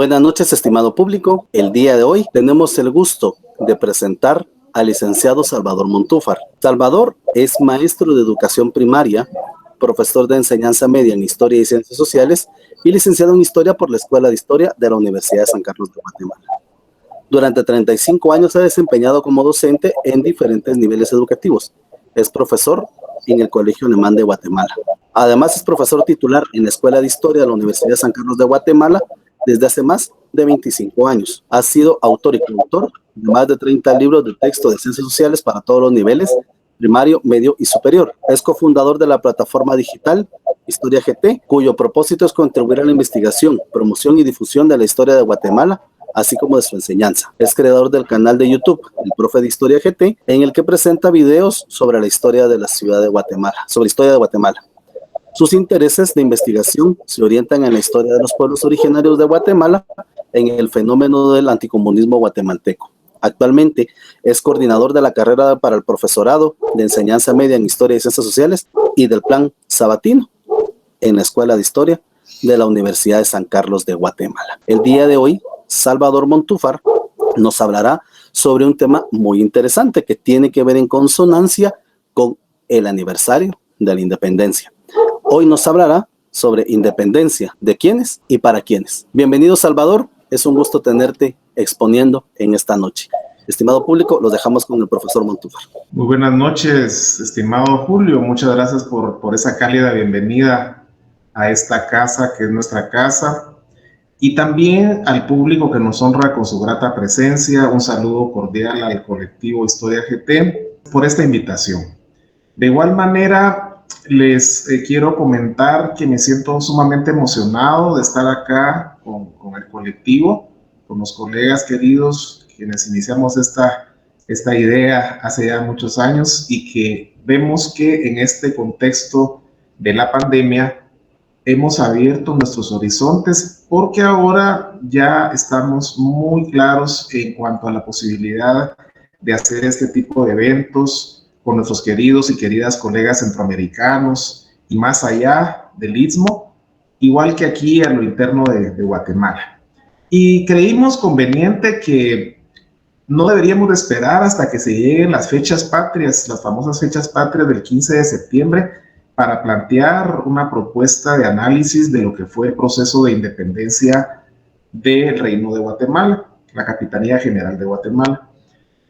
Buenas noches, estimado público. El día de hoy tenemos el gusto de presentar al licenciado Salvador Montúfar. Salvador es maestro de educación primaria, profesor de enseñanza media en Historia y Ciencias Sociales y licenciado en Historia por la Escuela de Historia de la Universidad de San Carlos de Guatemala. Durante 35 años se ha desempeñado como docente en diferentes niveles educativos. Es profesor en el Colegio Alemán de Guatemala. Además es profesor titular en la Escuela de Historia de la Universidad de San Carlos de Guatemala desde hace más de 25 años. Ha sido autor y coautor de más de 30 libros de texto de ciencias sociales para todos los niveles, primario, medio y superior. Es cofundador de la plataforma digital Historia GT, cuyo propósito es contribuir a la investigación, promoción y difusión de la historia de Guatemala, así como de su enseñanza. Es creador del canal de YouTube, El Profe de Historia GT, en el que presenta videos sobre la historia de la ciudad de Guatemala, sobre historia de Guatemala. Sus intereses de investigación se orientan en la historia de los pueblos originarios de Guatemala, en el fenómeno del anticomunismo guatemalteco. Actualmente es coordinador de la carrera para el profesorado de enseñanza media en Historia y Ciencias Sociales y del plan sabatino en la Escuela de Historia de la Universidad de San Carlos de Guatemala. El día de hoy, Salvador Montúfar nos hablará sobre un tema muy interesante que tiene que ver en consonancia con el aniversario de la independencia. Hoy nos hablará sobre independencia, de quiénes y para quiénes. Bienvenido, Salvador, es un gusto tenerte exponiendo en esta noche. Estimado público, los dejamos con el profesor Montúfar. Muy buenas noches, estimado Julio, muchas gracias por esa cálida bienvenida a esta casa que es nuestra casa, y también al público que nos honra con su grata presencia. Un saludo cordial al colectivo Historia GT por esta invitación. De igual manera, les quiero comentar que me siento sumamente emocionado de estar acá con el colectivo, con los colegas queridos, quienes iniciamos esta idea hace ya muchos años, y que vemos que en este contexto de la pandemia hemos abierto nuestros horizontes, porque ahora ya estamos muy claros en cuanto a la posibilidad de hacer este tipo de eventos con nuestros queridos y queridas colegas centroamericanos y más allá del Istmo, igual que aquí a lo interno de Guatemala. Y creímos conveniente que no deberíamos de esperar hasta que se lleguen las fechas patrias, las famosas fechas patrias del 15 de septiembre, para plantear una propuesta de análisis de lo que fue el proceso de independencia del Reino de Guatemala, la Capitanía General de Guatemala.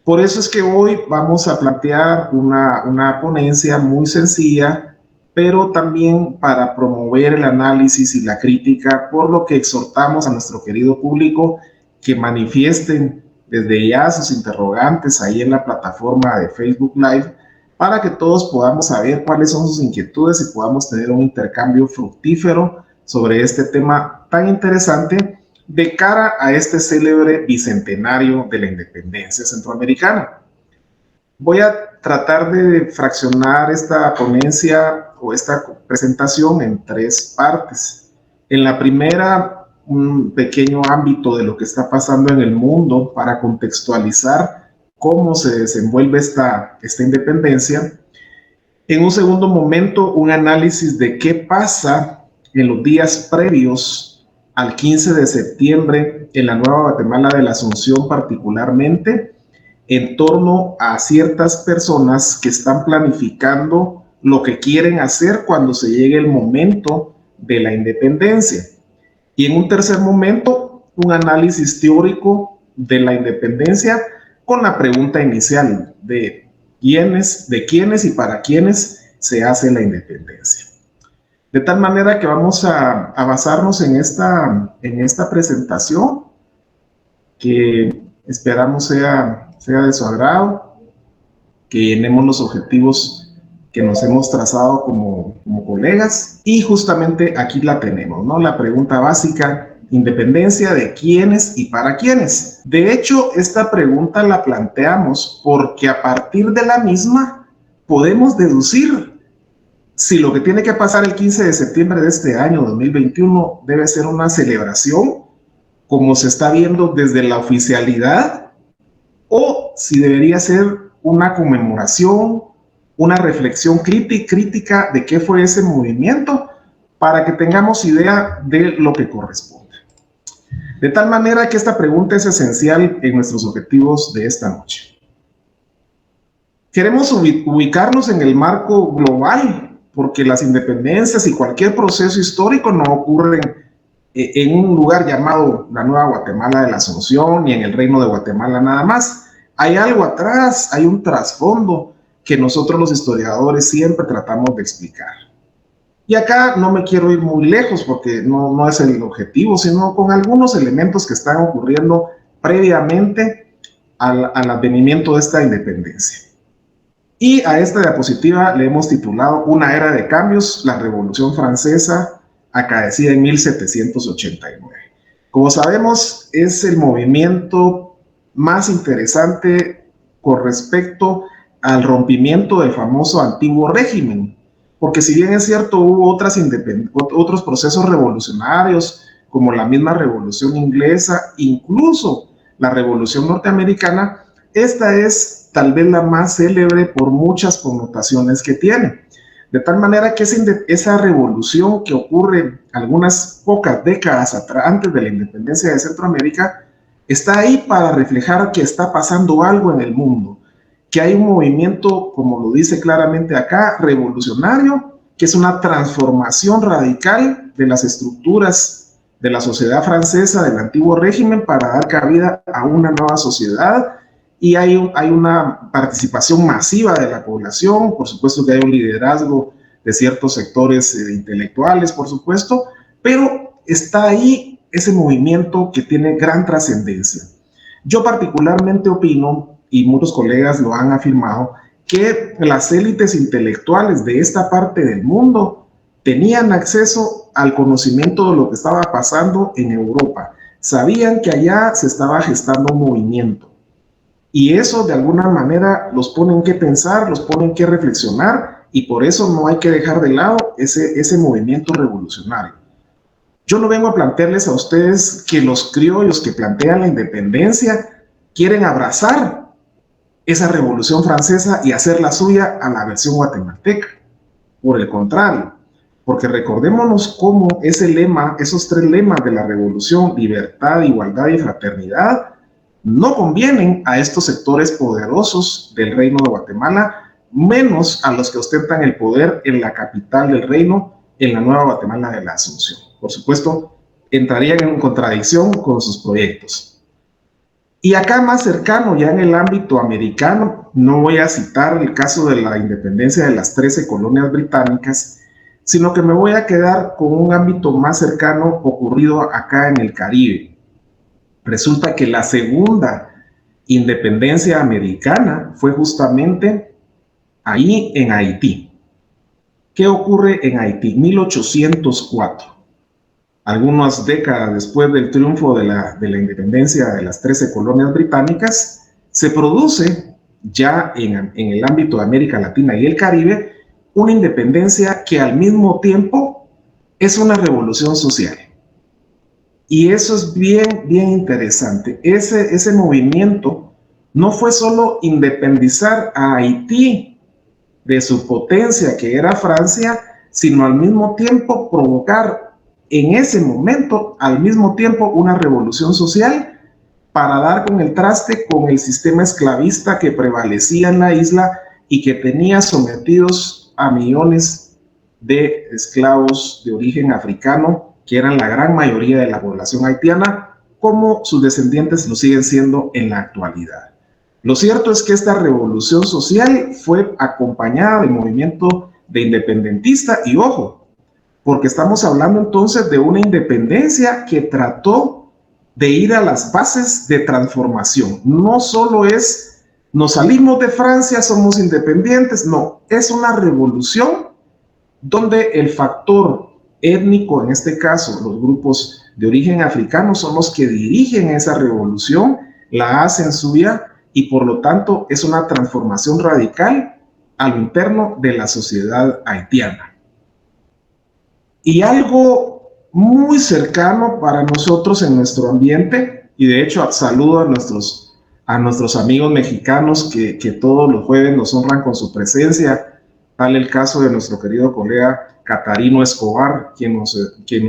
Por eso es que hoy vamos a plantear una ponencia muy sencilla, pero también para promover el análisis y la crítica, por lo que exhortamos a nuestro querido público que manifiesten desde ya sus interrogantes ahí en la plataforma de Facebook Live, para que todos podamos saber cuáles son sus inquietudes y podamos tener un intercambio fructífero sobre este tema tan interesante de cara a este célebre bicentenario de la independencia centroamericana. Voy a tratar de fraccionar esta ponencia o esta presentación en tres partes. En la primera, un pequeño ámbito de lo que está pasando en el mundo para contextualizar cómo se desenvuelve esta independencia. En un segundo momento, un análisis de qué pasa en los días previos al 15 de septiembre en la Nueva Guatemala de la Asunción, particularmente en torno a ciertas personas que están planificando lo que quieren hacer cuando se llegue el momento de la independencia. Y en un tercer momento, un análisis teórico de la independencia con la pregunta inicial de quiénes y para quiénes se hace la independencia. De tal manera que vamos a basarnos en esta presentación, que esperamos sea de su agrado, que llenemos los objetivos que nos hemos trazado como colegas. Y justamente aquí la tenemos, ¿no? La pregunta básica: independencia, ¿de quiénes y para quiénes? De hecho, esta pregunta la planteamos porque a partir de la misma podemos deducir si lo que tiene que pasar el 15 de septiembre de este año 2021 debe ser una celebración, como se está viendo desde la oficialidad, o si debería ser una conmemoración, una reflexión crítica de qué fue ese movimiento, para que tengamos idea de lo que corresponde. De tal manera que esta pregunta es esencial en nuestros objetivos de esta noche. Queremos ubicarnos en el marco global, porque las independencias y cualquier proceso histórico no ocurren en un lugar llamado la Nueva Guatemala de la Asunción ni en el Reino de Guatemala nada más. Hay algo atrás, hay un trasfondo que nosotros los historiadores siempre tratamos de explicar. Y acá no me quiero ir muy lejos porque no es el objetivo, sino con algunos elementos que están ocurriendo previamente al advenimiento de esta independencia. Y a esta diapositiva le hemos titulado Una era de cambios, la Revolución Francesa, acaecida en 1789. Como sabemos, es el movimiento más interesante con respecto al rompimiento del famoso antiguo régimen, porque si bien es cierto hubo otros procesos revolucionarios, como la misma Revolución Inglesa, incluso la Revolución Norteamericana, esta es tal vez la más célebre por muchas connotaciones que tiene. De tal manera que esa revolución que ocurre algunas pocas décadas antes de la independencia de Centroamérica, está ahí para reflejar que está pasando algo en el mundo, que hay un movimiento, como lo dice claramente acá, revolucionario, que es una transformación radical de las estructuras de la sociedad francesa del antiguo régimen para dar cabida a una nueva sociedad, y hay una participación masiva de la población, por supuesto que hay un liderazgo de ciertos sectores intelectuales, por supuesto, pero está ahí ese movimiento que tiene gran trascendencia. Yo particularmente opino, y muchos colegas lo han afirmado, que las élites intelectuales de esta parte del mundo tenían acceso al conocimiento de lo que estaba pasando en Europa. Sabían que allá se estaba gestando un movimiento. Y eso de alguna manera los pone en qué pensar, los pone en qué reflexionar, y por eso no hay que dejar de lado ese movimiento revolucionario. Yo no vengo a plantearles a ustedes que los criollos que plantean la independencia quieren abrazar esa revolución francesa y hacerla suya a la versión guatemalteca. Por el contrario, porque recordémonos cómo ese lema, esos tres lemas de la revolución, libertad, igualdad y fraternidad, no convienen a estos sectores poderosos del Reino de Guatemala, menos a los que ostentan el poder en la capital del reino, en la Nueva Guatemala de la Asunción. Por supuesto, entrarían en contradicción con sus proyectos. Y acá más cercano, ya en el ámbito americano, no voy a citar el caso de la independencia de las 13 colonias británicas, sino que me voy a quedar con un ámbito más cercano ocurrido acá en el Caribe. Resulta que la segunda independencia americana fue justamente ahí en Haití. ¿Qué ocurre en Haití? 1804. Algunas décadas después del triunfo de la independencia de las 13 colonias británicas, se produce ya en el ámbito de América Latina y el Caribe una independencia que al mismo tiempo es una revolución social. Y eso es bien interesante. Ese movimiento no fue solo independizar a Haití de su potencia, que era Francia, sino al mismo tiempo provocar en ese momento, al mismo tiempo, una revolución social para dar con el traste con el sistema esclavista que prevalecía en la isla y que tenía sometidos a millones de esclavos de origen africano, que eran la gran mayoría de la población haitiana, como sus descendientes lo siguen siendo en la actualidad. Lo cierto es que esta revolución social fue acompañada del movimiento de independentista, y ojo, porque estamos hablando entonces de una independencia que trató de ir a las bases de transformación. No solo es, nos salimos de Francia, somos independientes, no, es una revolución donde el factor étnico, en este caso los grupos de origen africano, son los que dirigen esa revolución, la hacen suya, y por lo tanto es una transformación radical a lo interno de la sociedad haitiana. Y algo muy cercano para nosotros en nuestro ambiente, y de hecho saludo a nuestros amigos mexicanos que todos los jueves nos honran con su presencia, tal el caso de nuestro querido colega Catarino Escobar, quien nos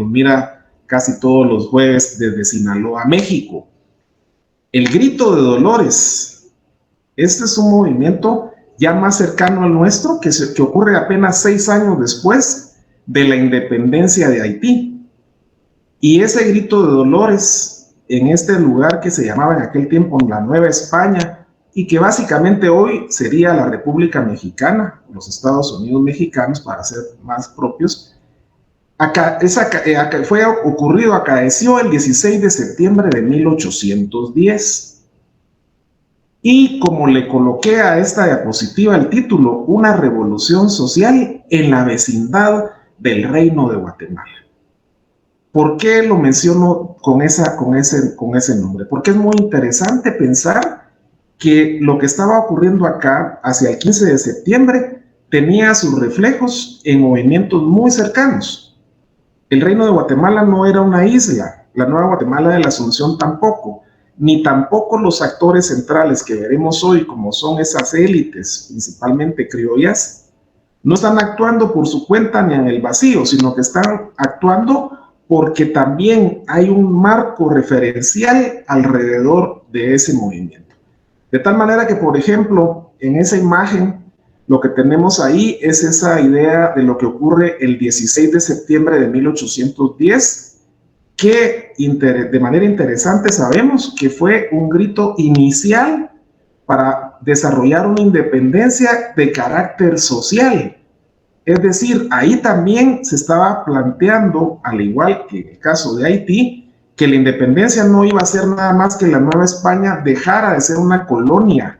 mira casi todos los jueves desde Sinaloa, México. El Grito de Dolores. Este es un movimiento ya más cercano al nuestro, que ocurre apenas 6 años después de la independencia de Haití. Y ese Grito de Dolores, en este lugar que se llamaba en aquel tiempo la Nueva España, y que básicamente hoy sería la República Mexicana, los Estados Unidos mexicanos, para ser más propios, acaeció el 16 de septiembre de 1810. Y como le coloqué a esta diapositiva el título, una revolución social en la vecindad del Reino de Guatemala. ¿Por qué lo menciono con ese nombre? Porque es muy interesante pensar que lo que estaba ocurriendo acá hacia el 15 de septiembre tenía sus reflejos en movimientos muy cercanos. El Reino de Guatemala no era una isla, la Nueva Guatemala de la Asunción tampoco, ni tampoco los actores centrales que veremos hoy, como son esas élites, principalmente criollas, no están actuando por su cuenta ni en el vacío, sino que están actuando porque también hay un marco referencial alrededor de ese movimiento. De tal manera que, por ejemplo, en esa imagen, lo que tenemos ahí es esa idea de lo que ocurre el 16 de septiembre de 1810, que de manera interesante sabemos que fue un grito inicial para desarrollar una independencia de carácter social. Es decir, ahí también se estaba planteando, al igual que en el caso de Haití, que la independencia no iba a ser nada más que la Nueva España dejara de ser una colonia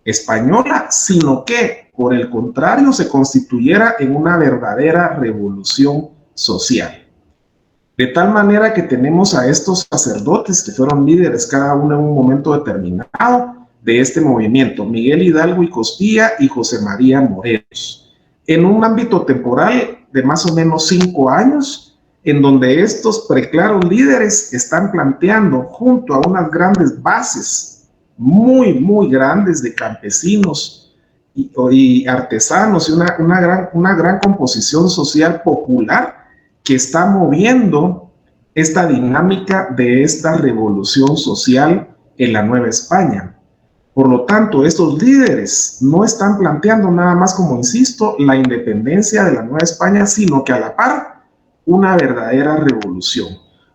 española, sino que, por el contrario, se constituyera en una verdadera revolución social. De tal manera que tenemos a estos sacerdotes que fueron líderes cada uno en un momento determinado de este movimiento, Miguel Hidalgo y Costilla y José María Morelos, en un ámbito temporal de más o menos 5 años, en donde estos preclaros líderes están planteando, junto a unas grandes bases, muy grandes de campesinos y artesanos, y una gran composición social popular, que está moviendo esta dinámica de esta revolución social en la Nueva España. Por lo tanto, estos líderes no están planteando nada más, como insisto, la independencia de la Nueva España, sino que a la par una verdadera revolución,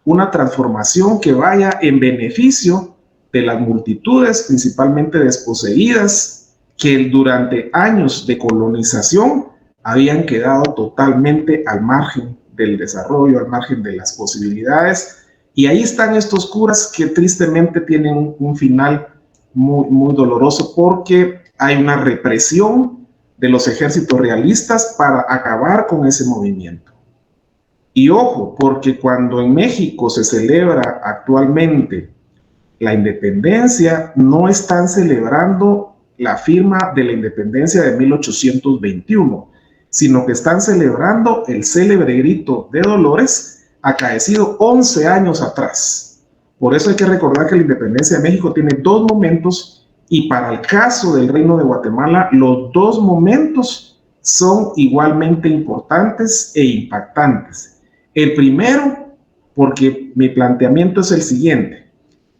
una transformación que vaya en beneficio de las multitudes, principalmente desposeídas, que durante años de colonización habían quedado totalmente al margen del desarrollo, al margen de las posibilidades. Y ahí están estos curas que tristemente tienen un final muy doloroso, porque hay una represión de los ejércitos realistas para acabar con ese movimiento. Y ojo, porque cuando en México se celebra actualmente la independencia, no están celebrando la firma de la independencia de 1821, sino que están celebrando el célebre Grito de Dolores acaecido 11 años atrás. Por eso hay que recordar que la independencia de México tiene 2 momentos, y para el caso del Reino de Guatemala, los 2 momentos son igualmente importantes e impactantes. El primero, porque mi planteamiento es el siguiente: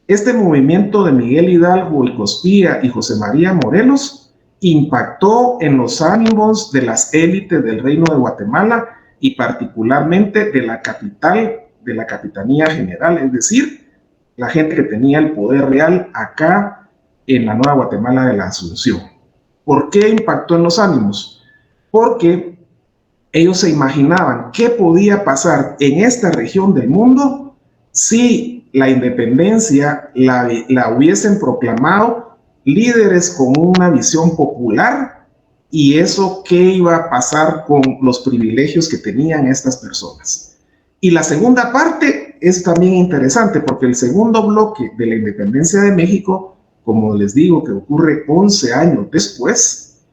este movimiento de Miguel Hidalgo y Costilla y José María Morelos impactó en los ánimos de las élites del Reino de Guatemala, y particularmente de la capital, de la Capitanía General, es decir, la gente que tenía el poder real acá en la Nueva Guatemala de la Asunción. ¿Por qué impactó en los ánimos? Porque ellos se imaginaban qué podía pasar en esta región del mundo si la independencia la hubiesen proclamado líderes con una visión popular, y eso qué iba a pasar con los privilegios que tenían estas personas. Y la segunda parte es también interesante, porque el segundo bloque de la independencia de México, como les digo, que ocurre 11 años después,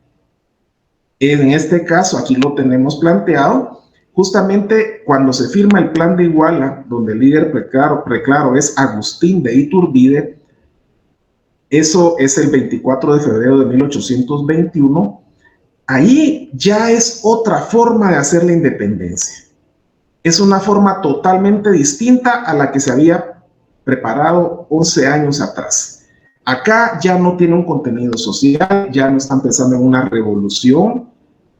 en este caso aquí lo tenemos planteado, justamente cuando se firma el Plan de Iguala, donde el líder preclaro es Agustín de Iturbide. Eso es el 24 de febrero de 1821. Ahí ya es otra forma de hacer la independencia. es una forma totalmente distinta a la que se había preparado 11 años atrás. Acá ya no tiene un contenido social, ya no están pensando en una revolución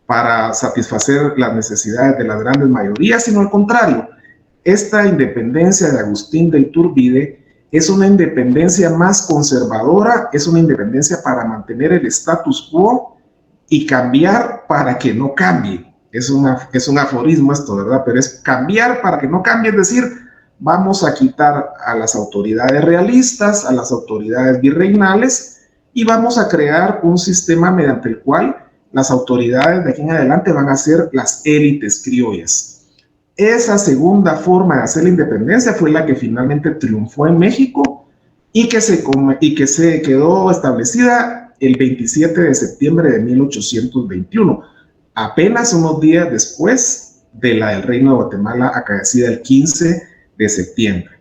para satisfacer las necesidades de las grandes mayorías, sino al contrario. Esta independencia de Agustín de Iturbide es una independencia más conservadora, es una independencia para mantener el status quo y cambiar para que no cambie. Es un aforismo esto, ¿verdad? Pero es cambiar para que no cambie, es decir, vamos a quitar a las autoridades realistas, a las autoridades virreinales y vamos a crear un sistema mediante el cual las autoridades de aquí en adelante van a ser las élites criollas. Esa segunda forma de hacer la independencia fue la que finalmente triunfó en México y que se quedó establecida el 27 de septiembre de 1821, apenas unos días después de la del Reino de Guatemala, acaecida el 15 de septiembre.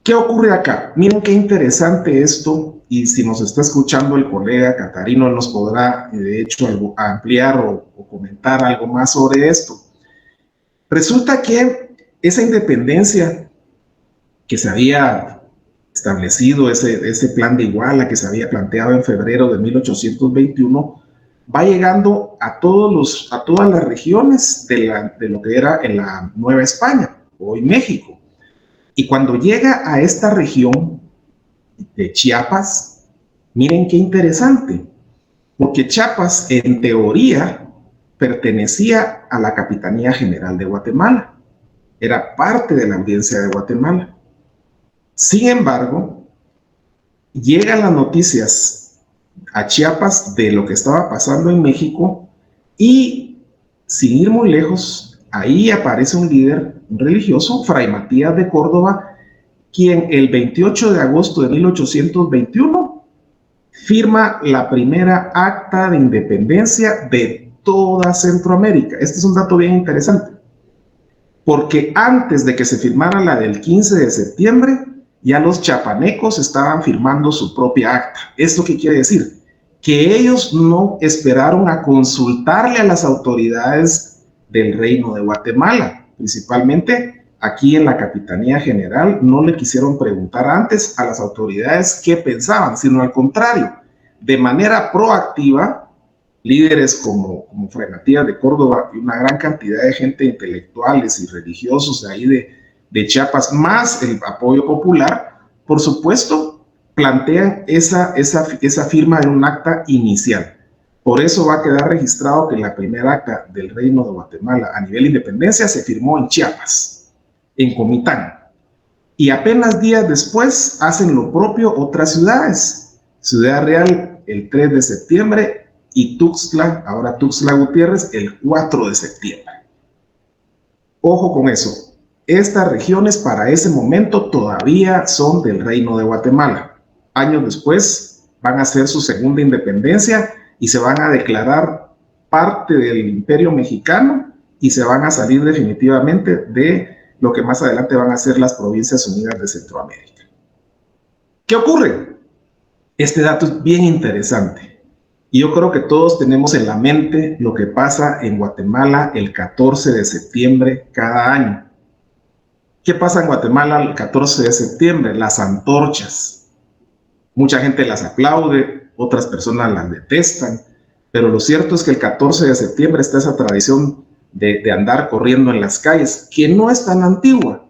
¿Qué ocurre acá? Miren qué interesante esto, y si nos está escuchando el colega Catarino, nos podrá, de hecho, ampliar o comentar algo más sobre esto. Resulta que esa independencia que se había establecido, ese plan de Iguala que se había planteado en febrero de 1821, va llegando a todas las regiones de lo que era en la Nueva España, hoy México. Y cuando llega a esta región de Chiapas, miren qué interesante, porque Chiapas en teoría pertenecía a la Capitanía General de Guatemala, era parte de la Audiencia de Guatemala. Sin embargo, llegan las noticias a Chiapas de lo que estaba pasando en México y, sin ir muy lejos, ahí aparece un líder religioso, Fray Matías de Córdoba, quien el 28 de agosto de 1821 firma la primera acta de independencia de toda Centroamérica. Este es un dato bien interesante, porque antes de que se firmara la del 15 de septiembre, ya los chapanecos estaban firmando su propia acta. ¿Esto qué quiere decir? Que ellos no esperaron a consultarle a las autoridades del Reino de Guatemala, principalmente aquí en la Capitanía General, no le quisieron preguntar antes a las autoridades qué pensaban, sino al contrario, de manera proactiva, líderes como Fray Matías de Córdoba y una gran cantidad de gente intelectuales y religiosos de ahí de Chiapas, más el apoyo popular, por supuesto, plantean esa firma en un acta inicial. Por eso va a quedar registrado que la primera acta del Reino de Guatemala a nivel de independencia se firmó en Chiapas, en Comitán. Y apenas días después hacen lo propio otras ciudades. Ciudad Real el 3 de septiembre y Tuxtla, ahora Tuxtla Gutiérrez, el 4 de septiembre. Ojo con eso. Estas regiones para ese momento todavía son del Reino de Guatemala. Años después van a hacer su segunda independencia y se van a declarar parte del Imperio Mexicano y se van a salir definitivamente de lo que más adelante van a ser las Provincias Unidas de Centroamérica. ¿Qué ocurre? Este dato es bien interesante. Y yo creo que todos tenemos en la mente lo que pasa en Guatemala el 14 de septiembre cada año. ¿Qué pasa en Guatemala el 14 de septiembre? Las antorchas. Mucha gente las aplaude, otras personas las detestan, pero lo cierto es que el 14 de septiembre está esa tradición de andar corriendo en las calles, que no es tan antigua.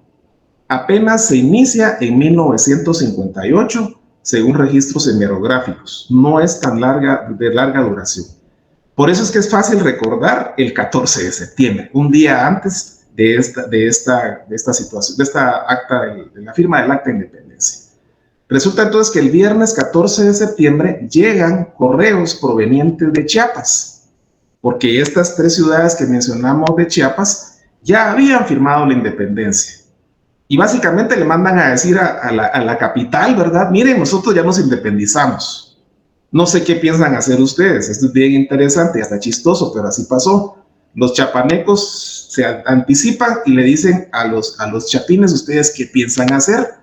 Apenas se inicia en 1958, según registros hemerográficos. No es tan de larga duración. Por eso es que es fácil recordar el 14 de septiembre, un día antes de esta situación, de esta acta, de la firma del acta de independencia. Resulta entonces que el viernes 14 de septiembre llegan correos provenientes de Chiapas, porque estas tres ciudades que mencionamos de Chiapas ya habían firmado la independencia. Y básicamente le mandan a decir a la capital, ¿verdad? Miren, nosotros ya nos independizamos. No sé qué piensan hacer ustedes. Esto es bien interesante y hasta chistoso, pero así pasó. Los chapanecos se anticipan y le dicen a los chapines, ¿ustedes qué piensan hacer?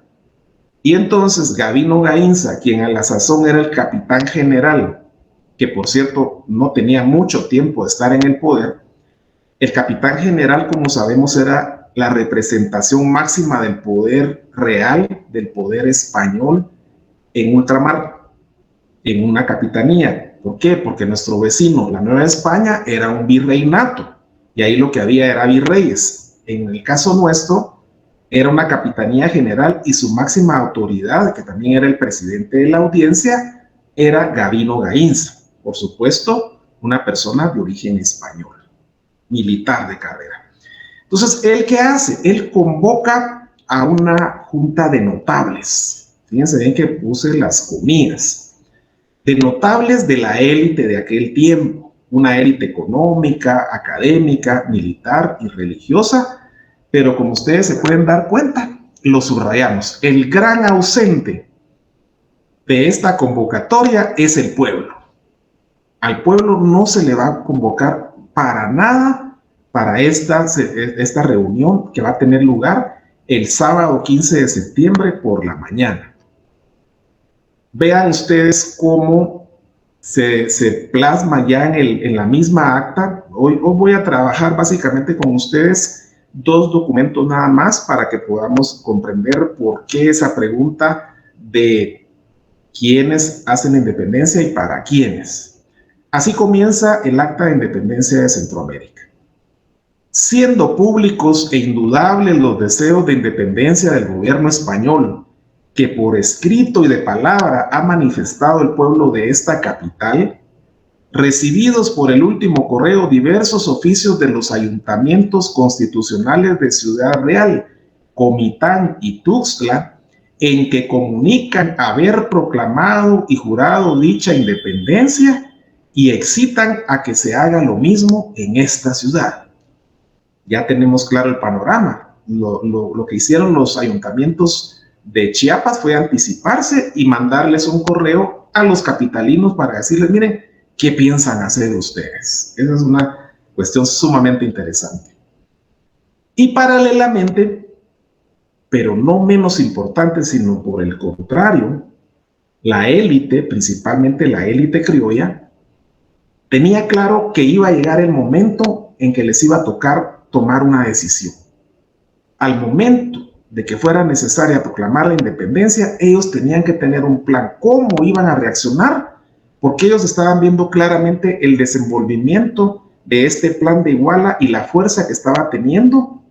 Y entonces Gavino Gainza, quien a la sazón era el capitán general, que por cierto no tenía mucho tiempo de estar en el poder, El capitán general, como sabemos, era la representación máxima del poder real, del poder español en ultramar, en una capitanía. ¿Por qué? Porque nuestro vecino, la Nueva España, era un virreinato y ahí lo que había era virreyes. En el caso nuestro, era una capitanía general y su máxima autoridad, que también era el presidente de la audiencia, era Gavino Gaínza. Por supuesto, una persona de origen español, militar de carrera. Entonces, ¿él qué hace? Él convoca a una junta de notables. Fíjense bien que puse las comillas. De notables de la élite de aquel tiempo, una élite económica, académica, militar y religiosa, pero como ustedes se pueden dar cuenta, lo subrayamos. El gran ausente de esta convocatoria es el pueblo. Al pueblo no se le va a convocar para nada para esta reunión que va a tener lugar el sábado 15 de septiembre por la mañana. Vean ustedes cómo se plasma ya en la misma acta. Hoy voy a trabajar básicamente con ustedes 2 documentos nada más para que podamos comprender por qué esa pregunta de quiénes hacen la independencia y para quiénes. Así comienza el Acta de Independencia de Centroamérica. Siendo públicos e indudables los deseos de independencia del gobierno español, que por escrito y de palabra ha manifestado el pueblo de esta capital, recibidos por el último correo diversos oficios de los ayuntamientos constitucionales de Ciudad Real, Comitán y Tuxtla, en que comunican haber proclamado y jurado dicha independencia y excitan a que se haga lo mismo en esta ciudad. Ya tenemos claro el panorama. Lo que hicieron los ayuntamientos de Chiapas fue anticiparse y mandarles un correo a los capitalinos para decirles, miren, ¿qué piensan hacer ustedes? Esa es una cuestión sumamente interesante. Y paralelamente, pero no menos importante, sino por el contrario, la élite, principalmente la élite criolla, tenía claro que iba a llegar el momento en que les iba a tocar tomar una decisión. Al momento de que fuera necesaria proclamar la independencia, ellos tenían que tener un plan. ¿Cómo iban a reaccionar? Porque ellos estaban viendo claramente el desenvolvimiento de este plan de Iguala y la fuerza que estaba teniendo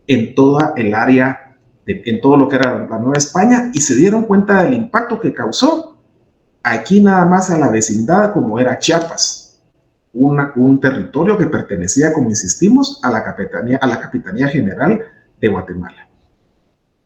en toda el área, en todo lo que era la Nueva España, y se dieron cuenta del impacto que causó aquí nada más a la vecindad como era Chiapas. Un territorio que pertenecía, como insistimos, a la Capitanía General de Guatemala.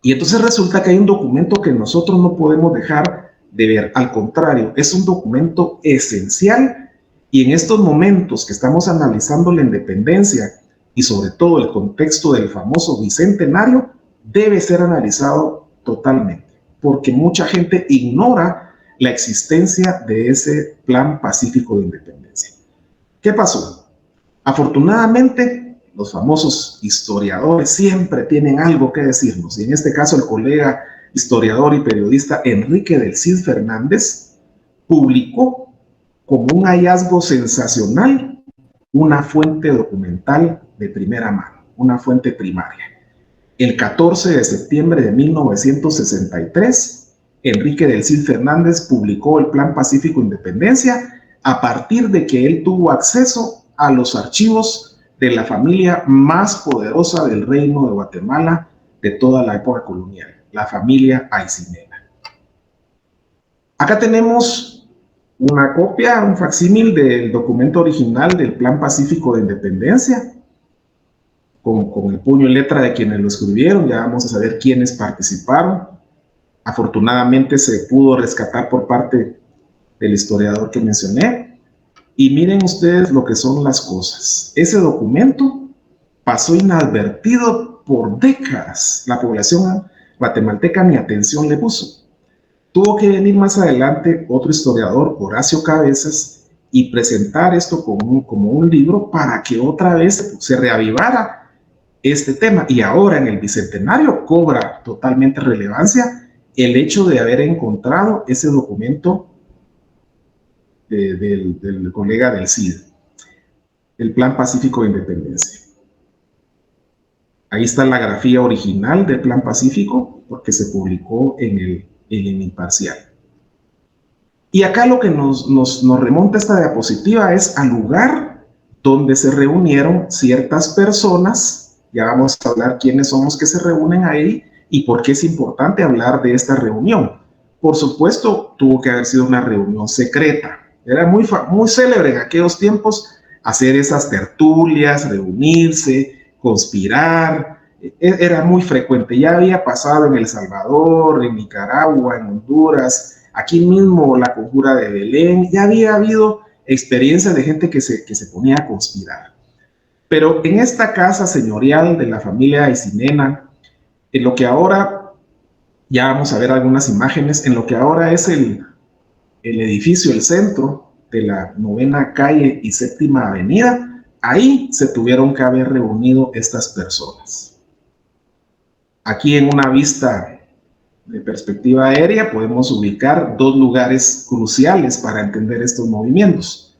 Y entonces resulta que hay un documento que nosotros no podemos dejar de ver. Al contrario, es un documento esencial y en estos momentos que estamos analizando la independencia y sobre todo el contexto del famoso bicentenario, debe ser analizado totalmente, porque mucha gente ignora la existencia de ese plan pacífico de independencia. ¿Qué pasó? Afortunadamente, los famosos historiadores siempre tienen algo que decirnos, y en este caso el colega historiador y periodista Enrique del Cid Fernández publicó como un hallazgo sensacional una fuente documental de primera mano, una fuente primaria. El 14 de septiembre de 1963, Enrique del Cid Fernández publicó el Plan Pacífico Independencia a partir de que él tuvo acceso a los archivos de la familia más poderosa del Reino de Guatemala de toda la época colonial, la familia Aycinena. Acá tenemos una copia, un facsímil del documento original del Plan Pacífico de Independencia, con el puño y letra de quienes lo escribieron. Ya vamos a saber quiénes participaron. Afortunadamente se pudo rescatar por parte del historiador que mencioné. Y miren ustedes lo que son las cosas. Ese documento pasó inadvertido por décadas. La población guatemalteca ni atención le puso. Tuvo que venir más adelante otro historiador, Horacio Cabezas, y presentar esto como un libro para que otra vez se reavivara este tema. Y ahora en el Bicentenario cobra totalmente relevancia el hecho de haber encontrado ese documento del colega del CID, el Plan Pacífico de Independencia. Ahí está la grafía original del Plan Pacífico, porque se publicó en el Imparcial. Y acá lo que nos remonta esta diapositiva es al lugar donde se reunieron ciertas personas. Ya vamos a hablar quiénes son los que se reúnen ahí y por qué es importante hablar de esta reunión. Por supuesto, tuvo que haber sido una reunión secreta. Era muy célebre en aquellos tiempos hacer esas tertulias, reunirse, conspirar. Era muy frecuente. Ya había pasado en El Salvador, en Nicaragua, en Honduras, aquí mismo la conjura de Belén. Ya había habido experiencias de gente que se ponía a conspirar. Pero en esta casa señorial de la familia Aycinena, en lo que ahora, ya vamos a ver algunas imágenes, en lo que ahora es el edificio, el centro de la 9ª calle y 7ª avenida, ahí se tuvieron que haber reunido estas personas. Aquí en una vista de perspectiva aérea podemos ubicar dos lugares cruciales para entender estos movimientos.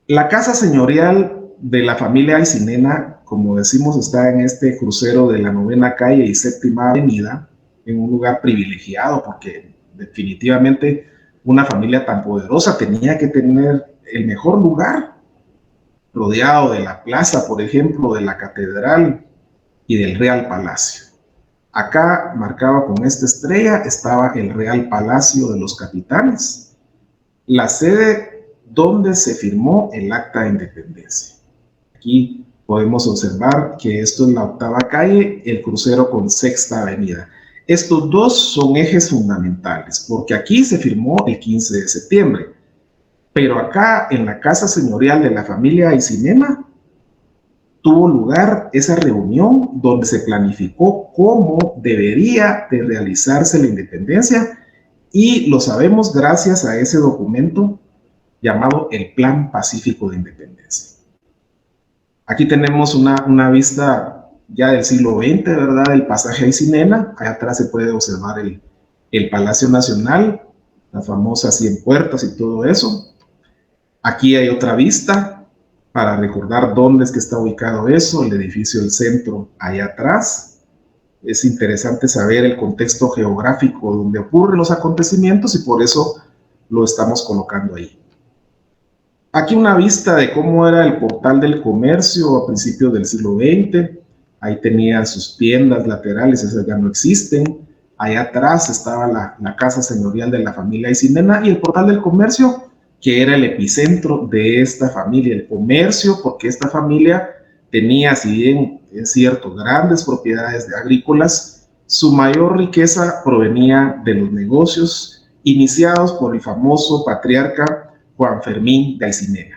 La casa señorial de la familia Aycinena, como decimos, está en este crucero de la 9ª calle y 7ª avenida, en un lugar privilegiado, porque definitivamente una familia tan poderosa tenía que tener el mejor lugar, rodeado de la plaza, por ejemplo, de la catedral y del Real Palacio. Acá, marcado con esta estrella, estaba el Real Palacio de los Capitanes, la sede donde se firmó el Acta de Independencia. Aquí podemos observar que esto es la 8ª calle, el crucero con 6ª avenida. Estos dos son ejes fundamentales, porque aquí se firmó el 15 de septiembre, pero acá en la casa señorial de la familia Aycinena tuvo lugar esa reunión donde se planificó cómo debería de realizarse la independencia, y lo sabemos gracias a ese documento llamado el Plan Pacífico de Independencia. Aquí tenemos una vista ya del siglo XX, ¿verdad? El pasaje Aycinena. Allá atrás se puede observar el Palacio Nacional, las famosas 100 puertas y todo eso. Aquí hay otra vista para recordar dónde es que está ubicado eso, el edificio del centro allá atrás. Es interesante saber el contexto geográfico donde ocurren los acontecimientos y por eso lo estamos colocando ahí. Aquí una vista de cómo era el Portal del Comercio a principios del siglo XX. Ahí tenía sus tiendas laterales, esas ya no existen. Allá atrás estaba la casa señorial de la familia Aycinena y el Portal del Comercio, que era el epicentro de esta familia, el comercio, porque esta familia tenía, si bien es cierto, grandes propiedades agrícolas, su mayor riqueza provenía de los negocios iniciados por el famoso patriarca Juan Fermín de Aycinena.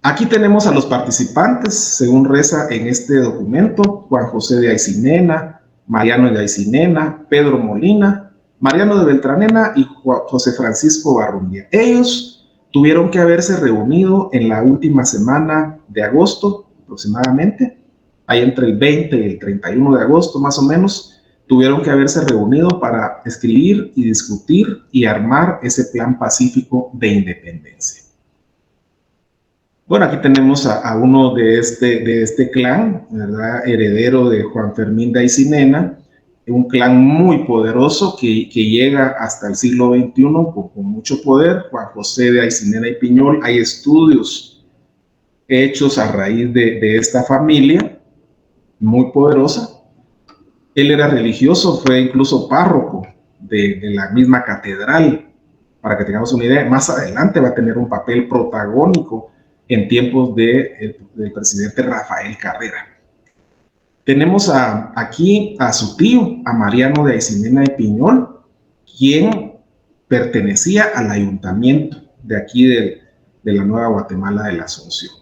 Aquí tenemos a los participantes, según reza en este documento: Juan José de Aycinena, Mariano de Aycinena, Pedro Molina, Mariano de Beltranena y José Francisco Barrundia. Ellos tuvieron que haberse reunido en la última semana de agosto, aproximadamente, ahí entre el 20 y el 31 de agosto más o menos, tuvieron que haberse reunido para escribir y discutir y armar ese Plan Pacífico de Independencia. Bueno, aquí tenemos a uno de este clan, ¿verdad? Heredero de Juan Fermín de Aycinena, un clan muy poderoso que llega hasta el siglo XXI con mucho poder. Juan José de Aycinena y Piñol. Hay estudios hechos a raíz de esta familia muy poderosa. Él era religioso, fue incluso párroco de la misma catedral. Para que tengamos una idea, más adelante va a tener un papel protagónico en tiempos del presidente Rafael Carrera. Tenemos aquí a su tío, a Mariano de Aycinena y Piñol, quien pertenecía al ayuntamiento de aquí de la Nueva Guatemala de la Asunción.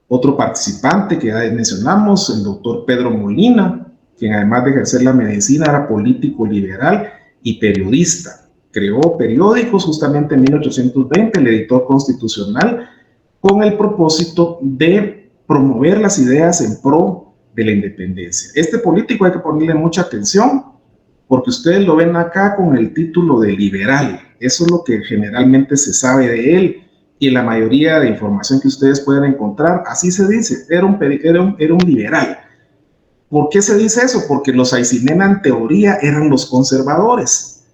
Otro participante que ya mencionamos, el doctor Pedro Molina, quien además de ejercer la medicina era político liberal y periodista. Creó periódicos justamente en 1820, el Editor Constitucional, con el propósito de promover las ideas en pro de la independencia. Este político hay que ponerle mucha atención porque ustedes lo ven acá con el título de liberal. Eso es lo que generalmente se sabe de él, y la mayoría de información que ustedes pueden encontrar, así se dice, era un liberal. ¿Por qué se dice eso? Porque los Aycinena en teoría eran los conservadores.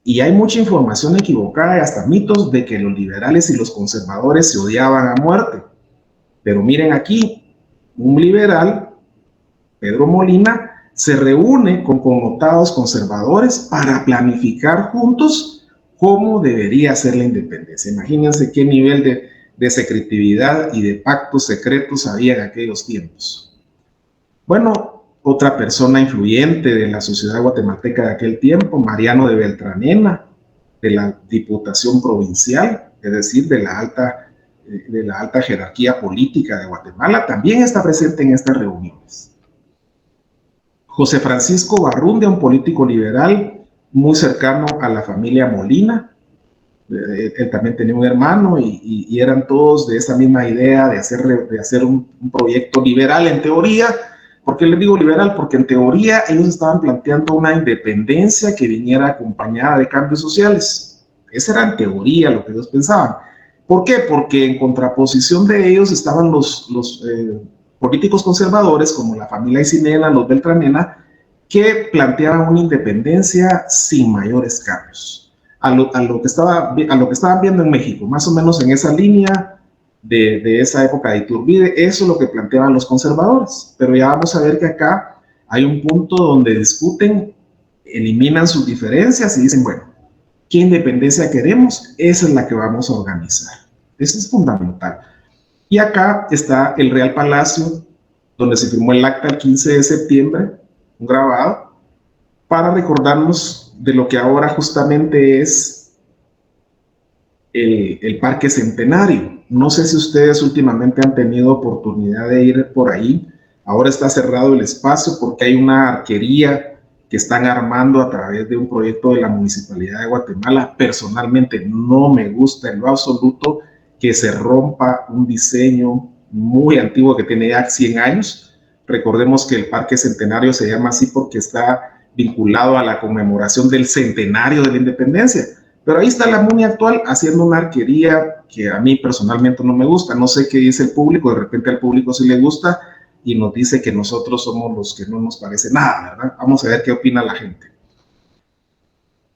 Y hay mucha información equivocada y hasta mitos de que los liberales y los conservadores se odiaban a muerte. Pero miren aquí, un liberal, Pedro Molina, se reúne con connotados conservadores para planificar juntos cómo debería ser la independencia. Imagínense qué nivel de secretividad y de pactos secretos había en aquellos tiempos. Bueno, otra persona influyente de la sociedad guatemalteca de aquel tiempo, Mariano de Beltranena, de la Diputación Provincial, es decir, de la alta jerarquía política de Guatemala, también está presente en estas reuniones. José Francisco Barrundia, un político liberal muy cercano a la familia Molina. Él también tenía un hermano y eran todos de esa misma idea de hacer un proyecto liberal en teoría. ¿Por qué les digo liberal? Porque en teoría ellos estaban planteando una independencia que viniera acompañada de cambios sociales. Esa era en teoría lo que ellos pensaban. ¿Por qué? Porque en contraposición de ellos estaban los políticos conservadores como la familia Aycinena, los Beltranena, que planteaban una independencia sin mayores cambios. A lo que estaban viendo en México, más o menos en esa línea de esa época de Iturbide, eso es lo que planteaban los conservadores. Pero ya vamos a ver que acá hay un punto donde discuten, eliminan sus diferencias y dicen, bueno, ¿qué independencia queremos? Esa es la que vamos a organizar. Eso es fundamental. Y acá está el Real Palacio, donde se firmó el acta el 15 de septiembre, un grabado, para recordarnos de lo que ahora justamente es el Parque Centenario. No sé si ustedes últimamente han tenido oportunidad de ir por ahí. Ahora está cerrado el espacio porque hay una arquería que están armando a través de un proyecto de la Municipalidad de Guatemala. Personalmente no me gusta en lo absoluto que se rompa un diseño muy antiguo que tiene ya 100 años. Recordemos que el Parque Centenario se llama así porque está vinculado a la conmemoración del centenario de la independencia. Pero ahí está la MUNI actual haciendo una arquería que a mí personalmente no me gusta. No sé qué dice el público, de repente al público sí le gusta y nos dice que nosotros somos los que no nos parece nada, ¿verdad? Vamos a ver qué opina la gente.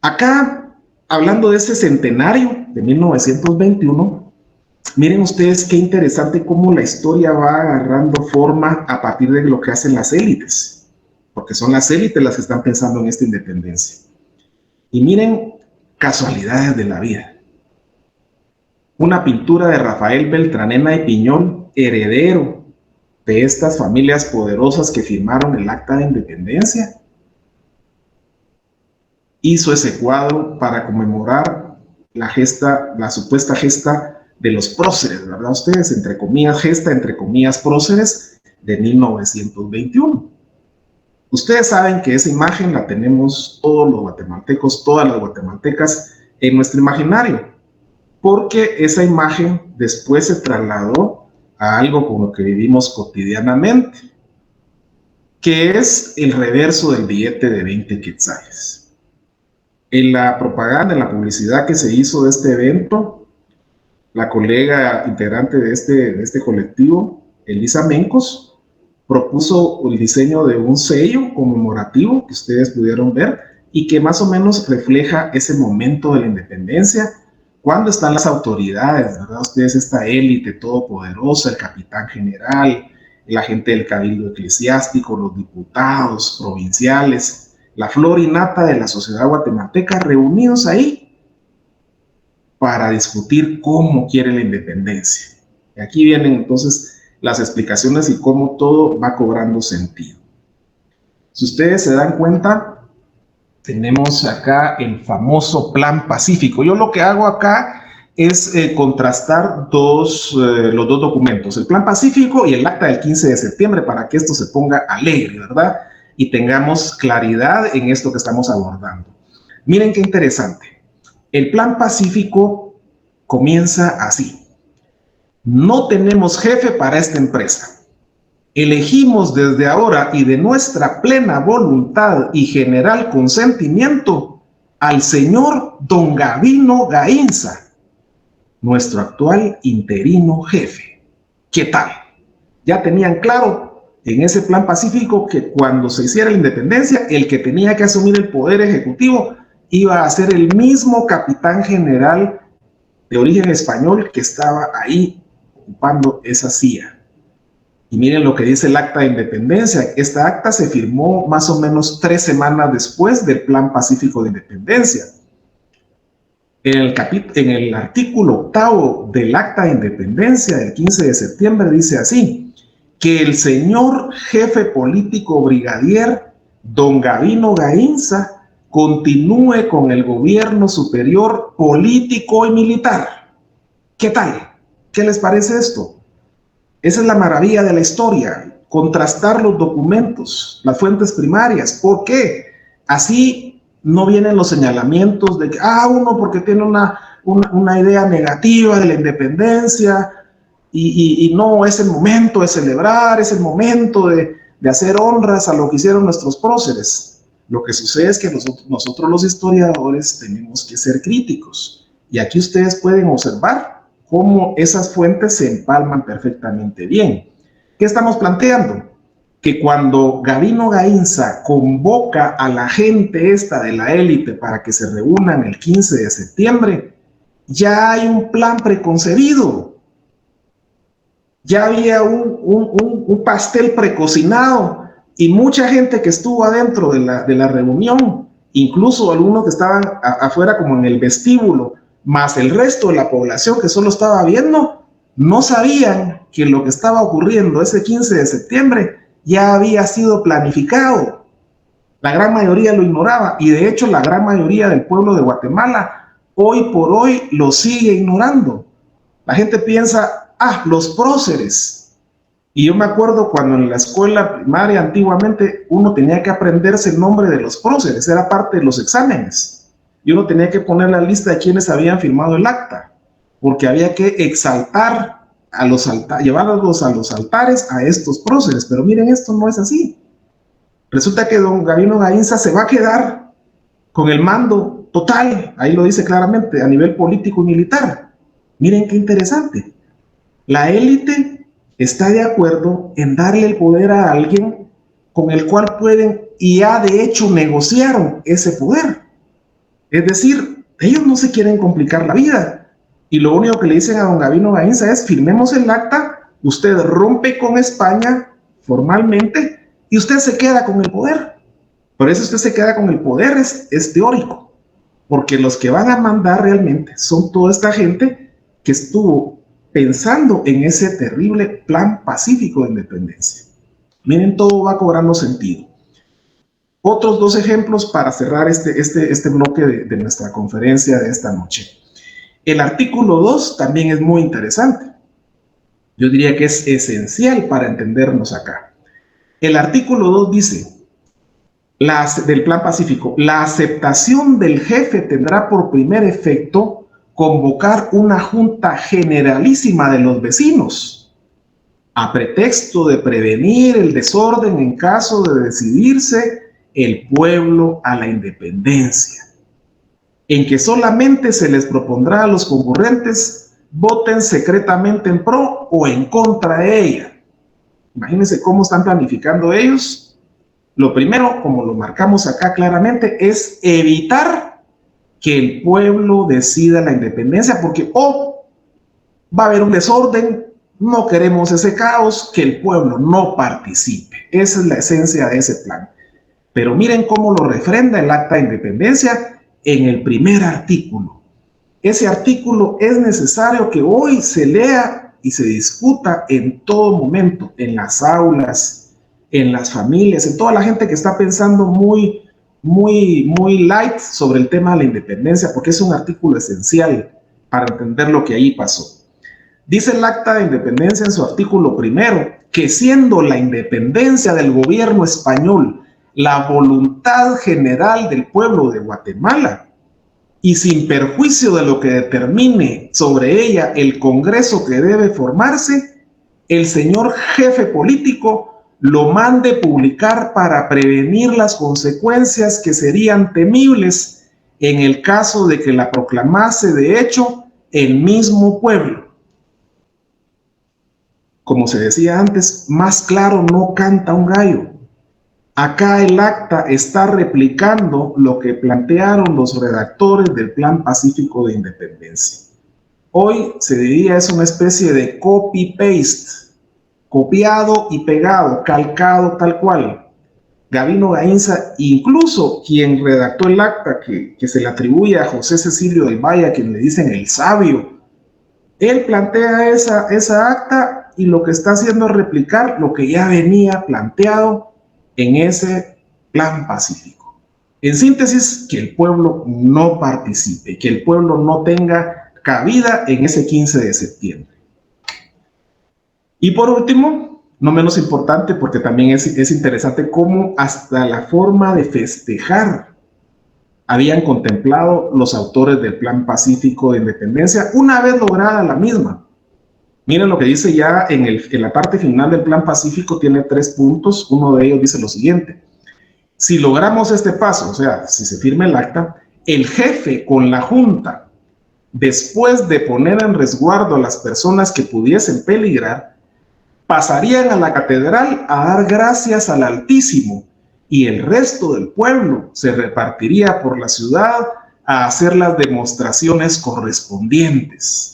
Acá, hablando de ese centenario de 1921, miren ustedes qué interesante cómo la historia va agarrando forma a partir de lo que hacen las élites, porque son las élites las que están pensando en esta independencia. Y miren, casualidades de la vida. Una pintura de Rafael Beltranena y Piñol, heredero de estas familias poderosas que firmaron el Acta de Independencia, hizo ese cuadro para conmemorar la supuesta gesta de los próceres, ¿verdad? Ustedes, entre comillas, gesta, entre comillas, próceres de 1921. Ustedes saben que esa imagen la tenemos todos los guatemaltecos, todas las guatemaltecas en nuestro imaginario, porque esa imagen después se trasladó a algo con lo que vivimos cotidianamente, que es el reverso del billete de 20 quetzales. En la propaganda, en la publicidad que se hizo de este evento, la colega integrante de este colectivo, Elisa Mencos, propuso el diseño de un sello conmemorativo que ustedes pudieron ver y que más o menos refleja ese momento de la independencia, cuando están las autoridades, ¿verdad? Ustedes, esta élite todopoderosa, el capitán general, la gente del cabildo eclesiástico, los diputados provinciales, la flor y nata de la sociedad guatemalteca reunidos ahí para discutir cómo quiere la independencia. Y aquí vienen entonces las explicaciones y cómo todo va cobrando sentido. Si ustedes se dan cuenta, tenemos acá el famoso Plan Pacífico. Yo lo que hago acá es contrastar los dos documentos, el Plan Pacífico y el Acta del 15 de septiembre, para que esto se ponga alegre, ¿verdad? Y tengamos claridad en esto que estamos abordando. Miren qué interesante. El Plan Pacífico comienza así. No tenemos jefe para esta empresa. Elegimos desde ahora y de nuestra plena voluntad y general consentimiento al señor Don Gavino Gainza, nuestro actual interino jefe. ¿Qué tal? Ya tenían claro en ese plan pacífico que cuando se hiciera la independencia, el que tenía que asumir el poder ejecutivo iba a ser el mismo capitán general de origen español que estaba ahí ocupando esa silla. Y miren lo que dice el acta de independencia. Esta acta se firmó más o menos 3 semanas después del plan pacífico de independencia. En el artículo 8 del acta de independencia del 15 de septiembre dice así: que el señor jefe político brigadier don Gavino Gaínza continúe con el gobierno superior político y militar. ¿Qué tal? ¿Qué les parece esto? Esa es la maravilla de la historia, contrastar los documentos, las fuentes primarias. ¿Por qué? Así no vienen los señalamientos de que, uno porque tiene una idea negativa de la independencia y no es el momento de celebrar, es el momento de hacer honras a lo que hicieron nuestros próceres. Lo que sucede es que nosotros los historiadores tenemos que ser críticos. Y aquí ustedes pueden observar cómo esas fuentes se empalman perfectamente bien. ¿Qué estamos planteando? Que cuando Gavino Gaínza convoca a la gente esta de la élite para que se reúnan el 15 de septiembre, ya hay un plan preconcebido. Ya había un pastel precocinado y mucha gente que estuvo adentro de la reunión, incluso algunos que estaban afuera como en el vestíbulo, más el resto de la población que solo estaba viendo, no sabían que lo que estaba ocurriendo ese 15 de septiembre ya había sido planificado. La gran mayoría lo ignoraba y de hecho la gran mayoría del pueblo de Guatemala hoy por hoy lo sigue ignorando. La gente piensa, los próceres. Y yo me acuerdo cuando en la escuela primaria antiguamente uno tenía que aprenderse el nombre de los próceres, era parte de los exámenes. Y uno tenía que poner la lista de quienes habían firmado el acta, porque había que exaltar a los llevarlos a los altares a estos próceres. Pero miren, esto no es así. Resulta que don Gavino Gaínza se va a quedar con el mando total, ahí lo dice claramente, a nivel político y militar. Miren qué interesante. La élite está de acuerdo en darle el poder a alguien con el cual pueden, y ya de hecho negociaron ese poder. Es decir, ellos no se quieren complicar la vida. Y lo único que le dicen a don Gavino Gaínza es: firmemos el acta, usted rompe con España formalmente y usted se queda con el poder. Por eso usted se queda con el poder, es teórico. Porque los que van a mandar realmente son toda esta gente que estuvo pensando en ese terrible plan pacífico de independencia. Miren, todo va cobrando sentido. Otros 2 ejemplos para cerrar este bloque de nuestra conferencia de esta noche. El artículo 2 también es muy interesante. Yo diría que es esencial para entendernos acá. El artículo 2 dice, del plan pacífico: la aceptación del jefe tendrá por primer efecto convocar una junta generalísima de los vecinos, a pretexto de prevenir el desorden en caso de decidirse el pueblo a la independencia, en que solamente se les propondrá a los concurrentes voten secretamente en pro o en contra de ella. Imagínense cómo están planificando ellos. Lo primero, como lo marcamos acá claramente, es evitar que el pueblo decida la independencia, porque va a haber un desorden, no queremos ese caos, que el pueblo no participe. Esa es la esencia de ese plan. Pero miren cómo lo refrenda el acta de independencia en el primer artículo. Ese artículo es necesario que hoy se lea y se discuta en todo momento, en las aulas, en las familias, en toda la gente que está pensando muy light sobre el tema de la independencia, porque es un artículo esencial para entender lo que ahí pasó. Dice el acta de independencia en su artículo primero que, siendo la independencia del gobierno español la voluntad general del pueblo de Guatemala, y sin perjuicio de lo que determine sobre ella el Congreso que debe formarse, el señor jefe político lo mande publicar para prevenir las consecuencias que serían temibles en el caso de que la proclamase de hecho el mismo pueblo. Como se decía antes, más claro no canta un gallo. Acá el acta está replicando lo que plantearon los redactores del Plan Pacífico de Independencia. Hoy se diría es una especie de copy-paste, copiado y pegado, calcado tal cual. Gabino Gainza, incluso quien redactó el acta que se le atribuye a José Cecilio del Valle, a quien le dicen el sabio, él plantea esa acta y lo que está haciendo es replicar lo que ya venía planteado en ese plan pacífico. En síntesis, que el pueblo no participe, que el pueblo no tenga cabida en ese 15 de septiembre. Y por último, no menos importante, porque también es interesante cómo hasta la forma de festejar habían contemplado los autores del Plan Pacífico de Independencia una vez lograda la misma. Miren lo que dice ya en la parte final del Plan Pacífico, tiene 3 puntos. Uno de ellos dice lo siguiente: si logramos este paso, o sea, si se firma el acta, el jefe con la junta, después de poner en resguardo a las personas que pudiesen peligrar, pasarían a la catedral a dar gracias al Altísimo, y el resto del pueblo se repartiría por la ciudad a hacer las demostraciones correspondientes.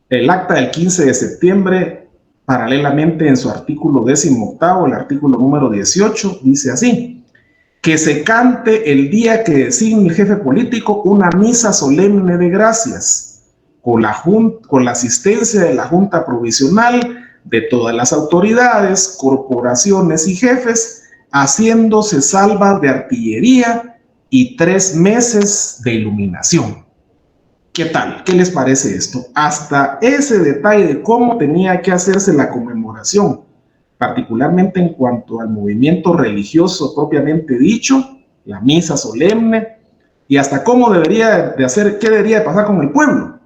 El acta del 15 de septiembre, paralelamente en su artículo 18, el artículo número 18, dice así: que se cante el día que designe el jefe político una misa solemne de gracias, con la asistencia de la Junta Provisional, de todas las autoridades, corporaciones y jefes, haciéndose salvas de artillería y 3 meses de iluminación. ¿Qué tal? ¿Qué les parece esto? Hasta ese detalle de cómo tenía que hacerse la conmemoración, particularmente en cuanto al movimiento religioso propiamente dicho, la misa solemne, y hasta cómo debería de hacer, qué debería de pasar con el pueblo,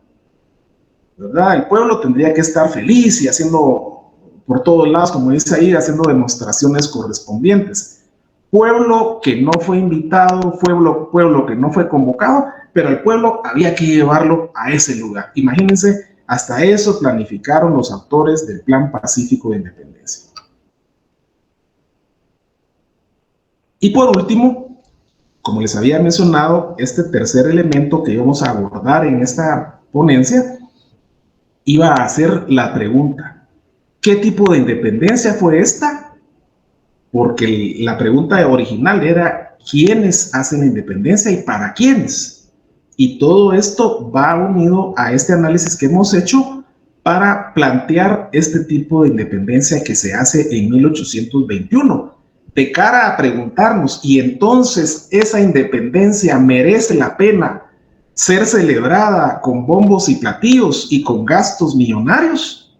¿verdad? El pueblo tendría que estar feliz y haciendo por todos lados, como dice ahí, haciendo demostraciones correspondientes. Pueblo que no fue invitado, pueblo que no fue convocado, pero el pueblo había que llevarlo a ese lugar. Imagínense, hasta eso planificaron los autores del Plan Pacífico de Independencia. Y por último, como les había mencionado, este tercer elemento que íbamos a abordar en esta ponencia iba a ser la pregunta: ¿qué tipo de independencia fue esta? Porque la pregunta original era ¿quiénes hacen la independencia y para quiénes? Y todo esto va unido a este análisis que hemos hecho para plantear este tipo de independencia que se hace en 1821, de cara a preguntarnos, ¿y entonces esa independencia merece la pena ser celebrada con bombos y platillos y con gastos millonarios?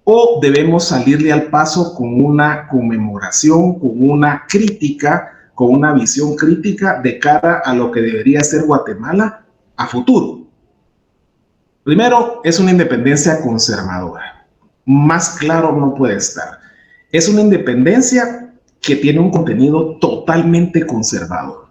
¿O debemos salirle al paso con una conmemoración, con una crítica, con una visión crítica de cara a lo que debería ser Guatemala a futuro? Primero, es una independencia conservadora. Más claro no puede estar. Es una independencia que tiene un contenido totalmente conservador.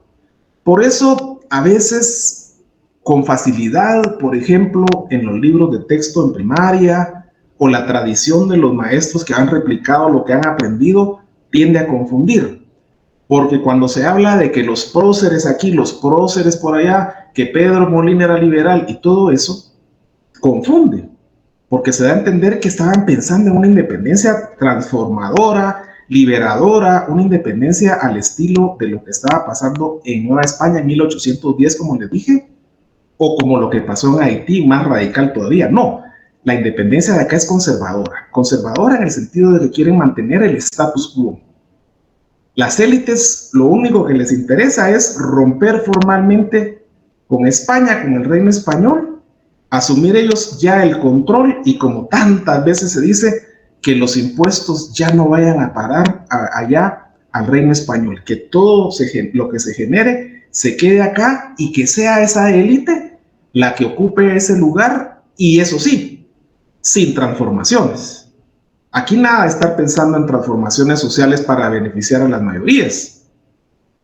Por eso, a veces, con facilidad, por ejemplo, en los libros de texto en primaria o la tradición de los maestros que han replicado lo que han aprendido, tiende a confundir. Porque cuando se habla de que los próceres aquí, los próceres por allá, que Pedro Molina era liberal y todo eso, confunde. Porque se da a entender que estaban pensando en una independencia transformadora, liberadora, una independencia al estilo de lo que estaba pasando en Nueva España en 1810, como les dije, o como lo que pasó en Haití, más radical todavía. No, la independencia de acá es conservadora. Conservadora en el sentido de que quieren mantener el status quo. Las élites, lo único que les interesa es romper formalmente con España, con el reino español, asumir ellos ya el control y, como tantas veces se dice, que los impuestos ya no vayan a parar allá al reino español, que todo lo que se genere se quede acá y que sea esa élite la que ocupe ese lugar, y eso sí, sin transformaciones. Aquí nada de estar pensando en transformaciones sociales para beneficiar a las mayorías.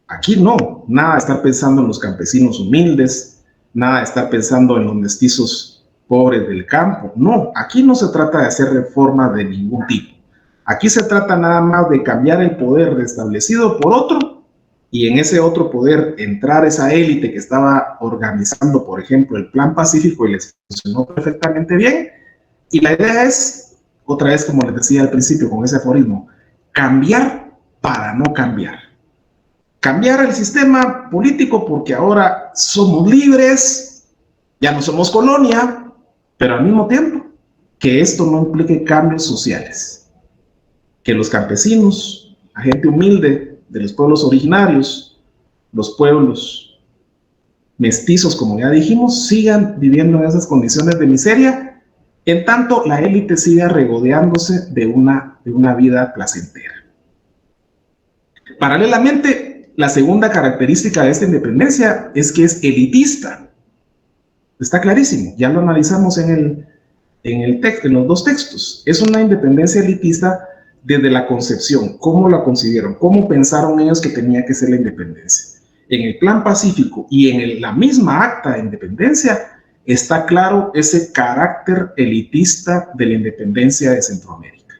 Aquí no, nada de estar pensando en los campesinos humildes, nada de estar pensando en los mestizos pobres del campo. No, aquí no se trata de hacer reforma de ningún tipo. Aquí se trata nada más de cambiar el poder establecido por otro, y en ese otro poder entrar esa élite que estaba organizando, por ejemplo, el Plan Pacífico, y les funcionó perfectamente bien. Y la idea es, otra vez como les decía al principio con ese aforismo, cambiar para no cambiar. Cambiar el sistema político porque ahora somos libres, ya no somos colonia, pero al mismo tiempo que esto no implique cambios sociales. Que los campesinos, la gente humilde de los pueblos originarios, los pueblos mestizos, como ya dijimos, sigan viviendo en esas condiciones de miseria, en tanto la élite siga regodeándose de una vida placentera. Paralelamente, la segunda característica de esta independencia es que es elitista. Está clarísimo, ya lo analizamos en los dos textos. Es una independencia elitista desde la concepción, cómo la concibieron, cómo pensaron ellos que tenía que ser la independencia. En el Plan Pacífico y en la misma acta de independencia está claro ese carácter elitista de la independencia de Centroamérica.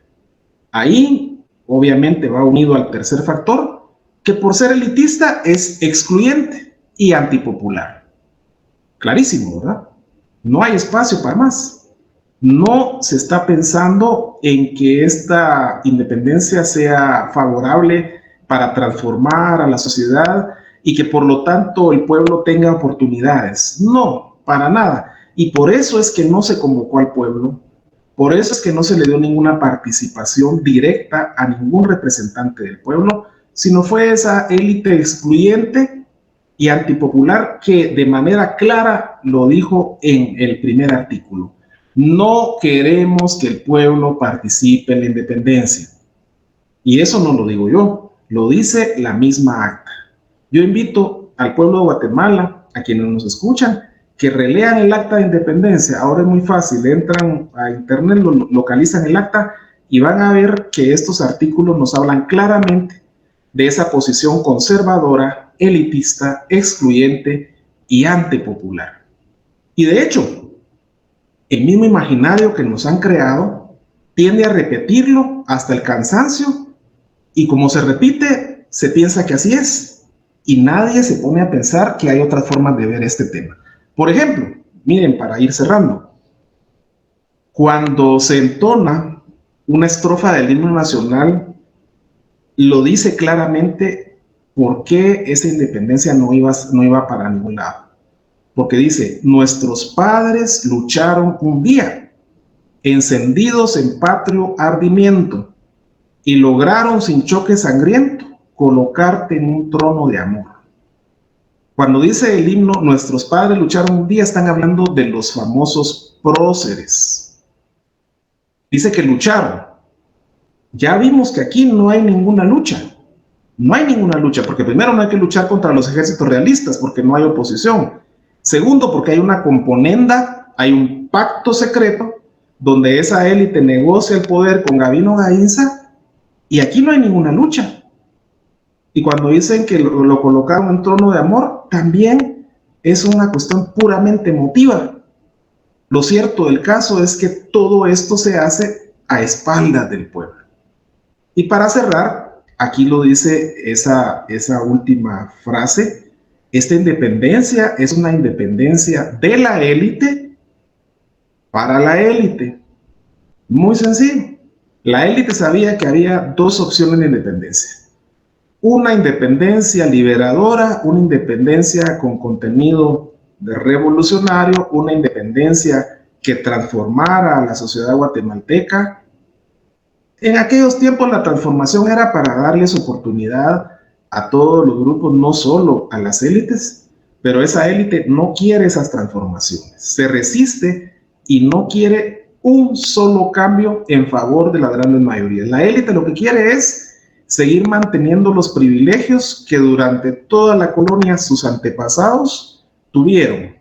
Ahí, obviamente, va unido al tercer factor, que por ser elitista es excluyente y antipopular. Clarísimo, ¿verdad? No hay espacio para más. No se está pensando en que esta independencia sea favorable para transformar a la sociedad y que por lo tanto el pueblo tenga oportunidades. No, para nada. Y por eso es que no se convocó al pueblo, por eso es que no se le dio ninguna participación directa a ningún representante del pueblo, sino fue esa élite excluyente y antipopular que de manera clara lo dijo en el primer artículo. No queremos que el pueblo participe en la independencia. Y eso no lo digo yo, lo dice la misma acta. Yo invito al pueblo de Guatemala, a quienes nos escuchan, que relean el acta de independencia. Ahora es muy fácil, entran a internet, localizan el acta y van a ver que estos artículos nos hablan claramente de esa posición conservadora, elitista, excluyente y antipopular. Y de hecho, el mismo imaginario que nos han creado tiende a repetirlo hasta el cansancio, y como se repite, se piensa que así es, y nadie se pone a pensar que hay otras formas de ver este tema. Por ejemplo, miren, para ir cerrando, cuando se entona una estrofa del himno nacional, lo dice claramente por qué esa independencia no iba para ningún lado. Porque dice, nuestros padres lucharon un día, encendidos en patrio ardimiento, y lograron sin choque sangriento colocarte en un trono de amor. Cuando dice el himno, nuestros padres lucharon un día, están hablando de los famosos próceres. Dice que lucharon. Ya vimos que aquí no hay ninguna lucha. No hay ninguna lucha, porque primero no hay que luchar contra los ejércitos realistas, porque no hay oposición. Segundo, porque hay una componenda, hay un pacto secreto, donde esa élite negocia el poder con Gabino Gainza, y aquí no hay ninguna lucha. Y cuando dicen que lo colocaron en trono de amor, también es una cuestión puramente emotiva. Lo cierto del caso es que todo esto se hace a espaldas del pueblo. Y para cerrar, aquí lo dice esa última frase, esta independencia es una independencia de la élite para la élite. Muy sencillo. La élite sabía que había dos opciones de independencia. Una independencia liberadora, una independencia con contenido de revolucionario, una independencia que transformara a la sociedad guatemalteca. En aquellos tiempos la transformación era para darles oportunidad a todos los grupos, no solo a las élites, pero esa élite no quiere esas transformaciones, se resiste y no quiere un solo cambio en favor de las grandes mayorías. La élite lo que quiere es seguir manteniendo los privilegios que durante toda la colonia sus antepasados tuvieron.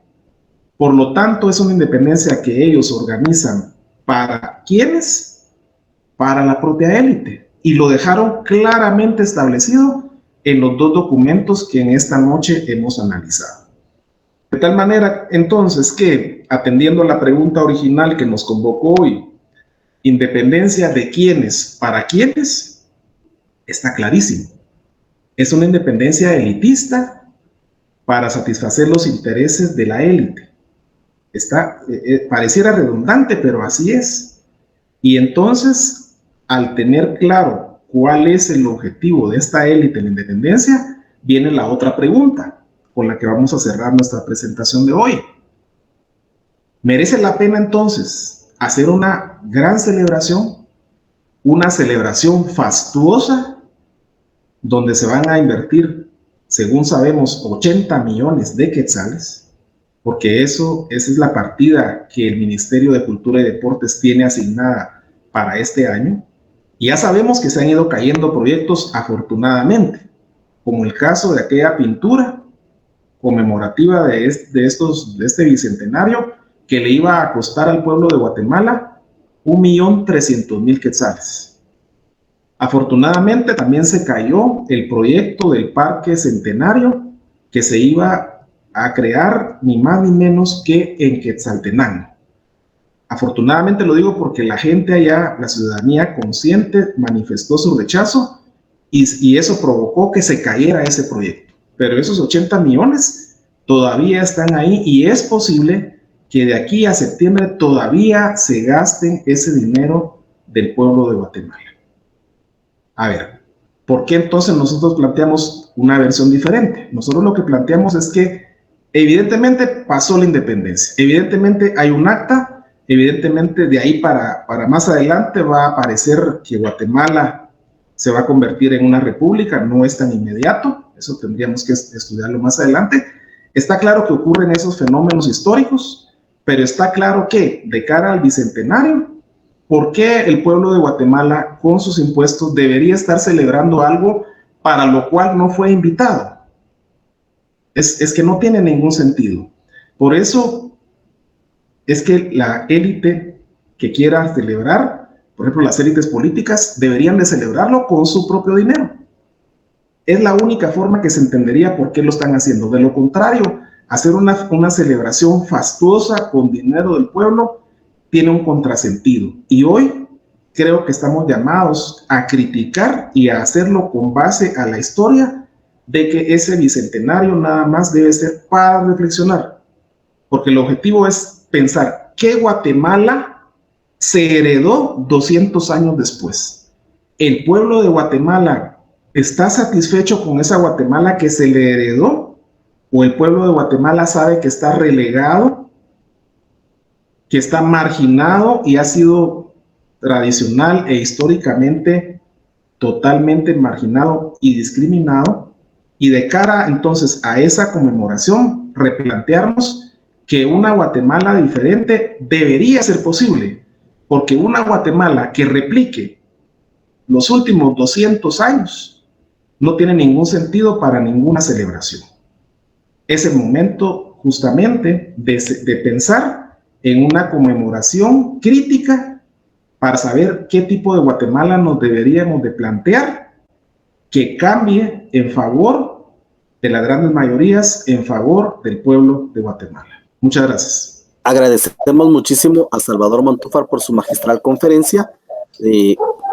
Por lo tanto, es una independencia que ellos organizan para ¿quiénes? Para la propia élite. Y lo dejaron claramente establecido en los dos documentos que en esta noche hemos analizado. De tal manera, entonces, que atendiendo a la pregunta original que nos convocó hoy, independencia de quiénes, para quiénes, está clarísimo. Es una independencia elitista para satisfacer los intereses de la élite. Pareciera redundante, pero así es. Y entonces, al tener claro cuál es el objetivo de esta élite en la independencia, viene la otra pregunta con la que vamos a cerrar nuestra presentación de hoy. ¿Merece la pena entonces hacer una gran celebración, una celebración fastuosa, donde se van a invertir, según sabemos, 80 millones de quetzales? Porque esa es la partida que el Ministerio de Cultura y Deportes tiene asignada para este año. Y ya sabemos que se han ido cayendo proyectos afortunadamente, como el caso de aquella pintura conmemorativa de este bicentenario, que le iba a costar al pueblo de Guatemala 1.300.000 quetzales. Afortunadamente también se cayó el proyecto del Parque Centenario, que se iba a crear ni más ni menos que en Quetzaltenango. Afortunadamente lo digo porque la gente allá, la ciudadanía consciente, manifestó su rechazo y eso provocó que se cayera ese proyecto. Pero esos 80 millones todavía están ahí y es posible que de aquí a septiembre todavía se gasten ese dinero del pueblo de Guatemala. A ver, ¿por qué entonces nosotros planteamos una versión diferente? Nosotros lo que planteamos es que evidentemente pasó la independencia, evidentemente hay un acta, evidentemente de ahí para más adelante va a aparecer que Guatemala se va a convertir en una república, no es tan inmediato, eso tendríamos que estudiarlo más adelante. Está claro que ocurren esos fenómenos históricos, pero está claro que de cara al bicentenario, ¿por qué el pueblo de Guatemala con sus impuestos debería estar celebrando algo para lo cual no fue invitado? Es que no tiene ningún sentido. Por eso es que la élite que quiera celebrar, por ejemplo, las élites políticas, deberían de celebrarlo con su propio dinero. Es la única forma que se entendería por qué lo están haciendo. De lo contrario, hacer una celebración fastuosa con dinero del pueblo tiene un contrasentido. Y hoy creo que estamos llamados a criticar y a hacerlo con base a la historia de que ese bicentenario nada más debe ser para reflexionar. Porque el objetivo es pensar qué Guatemala se heredó 200 años después. El pueblo de Guatemala ¿está satisfecho con esa Guatemala que se le heredó? ¿O el pueblo de Guatemala sabe que está relegado, que está marginado y ha sido tradicional e históricamente totalmente marginado y discriminado? Y de cara entonces a esa conmemoración, replantearnos que una Guatemala diferente debería ser posible, porque una Guatemala que replique los últimos 200 años no tiene ningún sentido para ninguna celebración. Es el momento justamente de pensar en una conmemoración crítica para saber qué tipo de Guatemala nos deberíamos de plantear que cambie en favor de las grandes mayorías, en favor del pueblo de Guatemala. Muchas gracias. Agradecemos muchísimo a Salvador Montúfar por su magistral conferencia.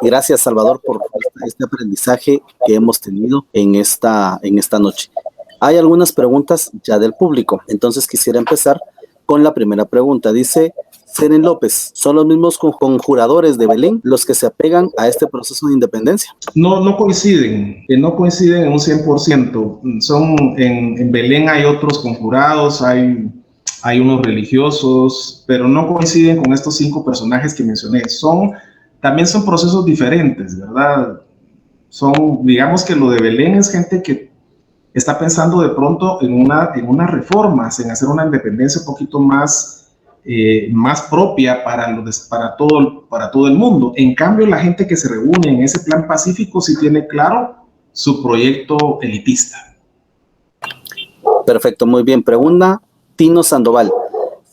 Gracias, Salvador, por este aprendizaje que hemos tenido en esta noche. Hay algunas preguntas ya del público, entonces quisiera empezar con la primera pregunta. Dice Seren López, ¿son los mismos conjuradores de Belén los que se apegan a este proceso de independencia? No coinciden en un 100%. En Belén hay otros conjurados, hay unos religiosos, pero no coinciden con estos 5 personajes que mencioné. También son procesos diferentes, ¿verdad? Digamos que lo de Belén es gente que está pensando de pronto en unas reformas, en hacer una independencia un poquito más propia para todo el mundo. En cambio, la gente que se reúne en ese plan pacífico sí tiene claro su proyecto elitista. Perfecto, muy bien. Pregunta Tino Sandoval.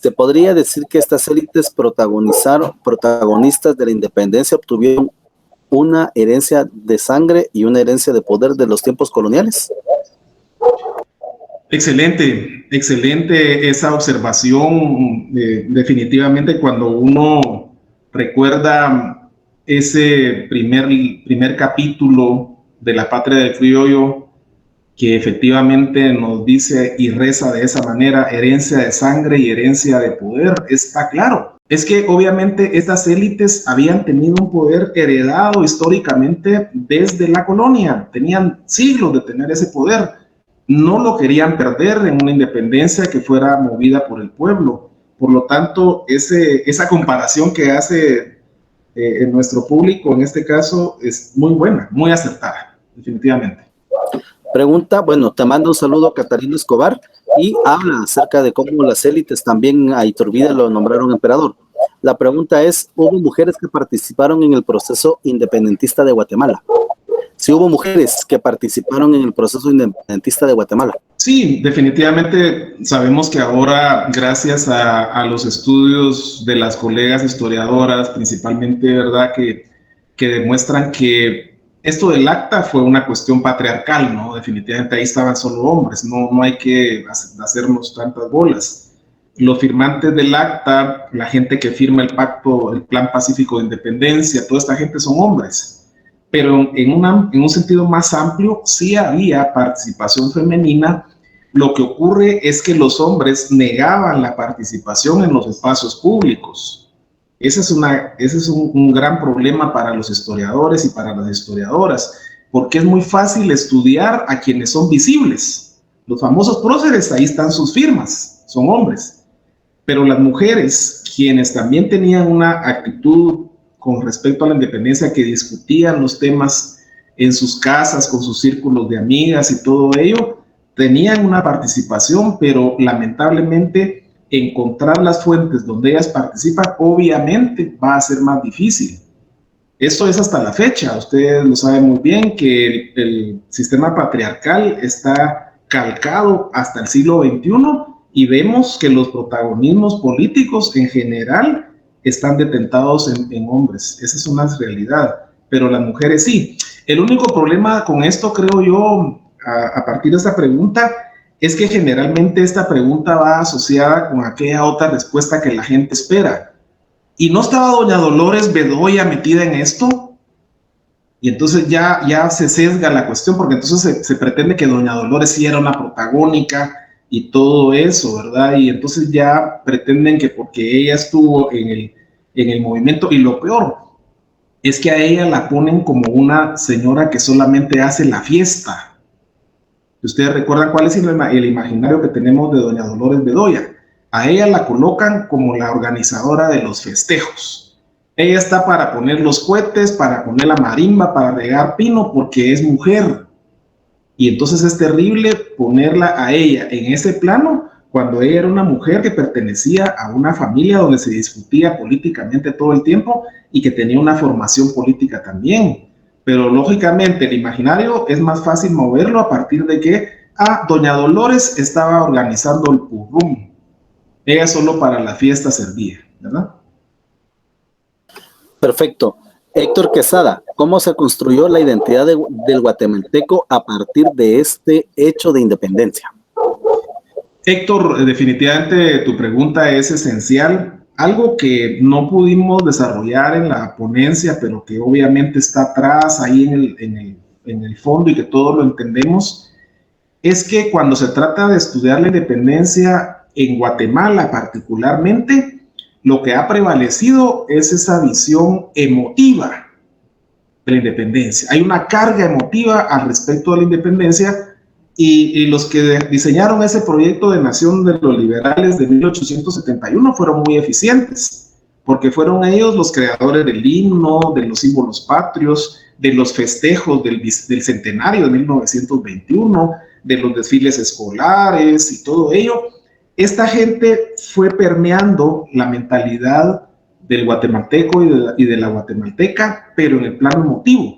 ¿Se podría decir que estas élites protagonistas de la independencia obtuvieron una herencia de sangre y una herencia de poder de los tiempos coloniales? Excelente, excelente esa observación. Definitivamente cuando uno recuerda ese primer capítulo de La Patria del Criollo, que efectivamente nos dice y reza de esa manera, herencia de sangre y herencia de poder, está claro. Es que obviamente estas élites habían tenido un poder heredado históricamente desde la colonia, tenían siglos de tener ese poder, no lo querían perder en una independencia que fuera movida por el pueblo. Por lo tanto, esa comparación que hace en nuestro público en este caso es muy buena, muy acertada, definitivamente. Pregunta, bueno, te mando un saludo Catalino Escobar y habla acerca de cómo las élites también a Iturbide lo nombraron emperador. La pregunta es, ¿hubo mujeres que participaron en el proceso independentista de Guatemala? Si hubo mujeres que participaron en el proceso independentista de Guatemala. Sí, definitivamente sabemos que ahora, gracias a los estudios de las colegas historiadoras, principalmente, ¿verdad?, que demuestran que esto del acta fue una cuestión patriarcal, ¿no? Definitivamente ahí estaban solo hombres, no hay que hacernos tantas bolas. Los firmantes del acta, la gente que firma el pacto, el Plan Pacífico de Independencia, toda esta gente son hombres. Pero en un sentido más amplio sí había participación femenina. Lo que ocurre es que los hombres negaban la participación en los espacios públicos. Ese es un gran problema para los historiadores y para las historiadoras, porque es muy fácil estudiar a quienes son visibles. Los famosos próceres, ahí están sus firmas, son hombres. Pero las mujeres, quienes también tenían una actitud con respecto a la independencia, que discutían los temas en sus casas, con sus círculos de amigas y todo ello, tenían una participación, pero lamentablemente encontrar las fuentes donde ellas participan, obviamente va a ser más difícil. Esto es hasta la fecha, ustedes lo saben muy bien, que el sistema patriarcal está calcado hasta el siglo XXI y vemos que los protagonismos políticos en general están detentados en hombres. Esa es una realidad, pero las mujeres sí. El único problema con esto, creo yo, a partir de esta pregunta, es que generalmente esta pregunta va asociada con aquella otra respuesta que la gente espera. ¿Y no estaba doña Dolores Bedoya metida en esto? Y entonces ya se sesga la cuestión, porque entonces se pretende que doña Dolores sí era una protagónica y todo eso, ¿verdad? Y entonces ya pretenden que porque ella estuvo en el movimiento, y lo peor es que a ella la ponen como una señora que solamente hace la fiesta. Ustedes recuerdan cuál es el imaginario que tenemos de doña Dolores Bedoya. A ella la colocan como la organizadora de los festejos. Ella está para poner los cohetes, para poner la marimba, para regar pino, porque es mujer. Y entonces es terrible ponerla a ella en ese plano cuando ella era una mujer que pertenecía a una familia donde se discutía políticamente todo el tiempo y que tenía una formación política también. Pero lógicamente el imaginario es más fácil moverlo a partir de que doña Dolores estaba organizando el purrum. Ella solo para la fiesta servía, ¿verdad? Perfecto. Héctor Quesada, ¿cómo se construyó la identidad del guatemalteco a partir de este hecho de independencia? Héctor, definitivamente tu pregunta es esencial. Algo que no pudimos desarrollar en la ponencia, pero que obviamente está atrás, ahí en el fondo y que todos lo entendemos, es que cuando se trata de estudiar la independencia en Guatemala particularmente, lo que ha prevalecido es esa visión emotiva de la independencia. Hay una carga emotiva al respecto de la independencia y los que diseñaron ese proyecto de nación de los liberales de 1871 fueron muy eficientes, porque fueron ellos los creadores del himno, de los símbolos patrios, de los festejos del centenario de 1921, de los desfiles escolares y todo ello. Esta gente fue permeando la mentalidad del guatemalteco y de la guatemalteca, pero en el plano emotivo.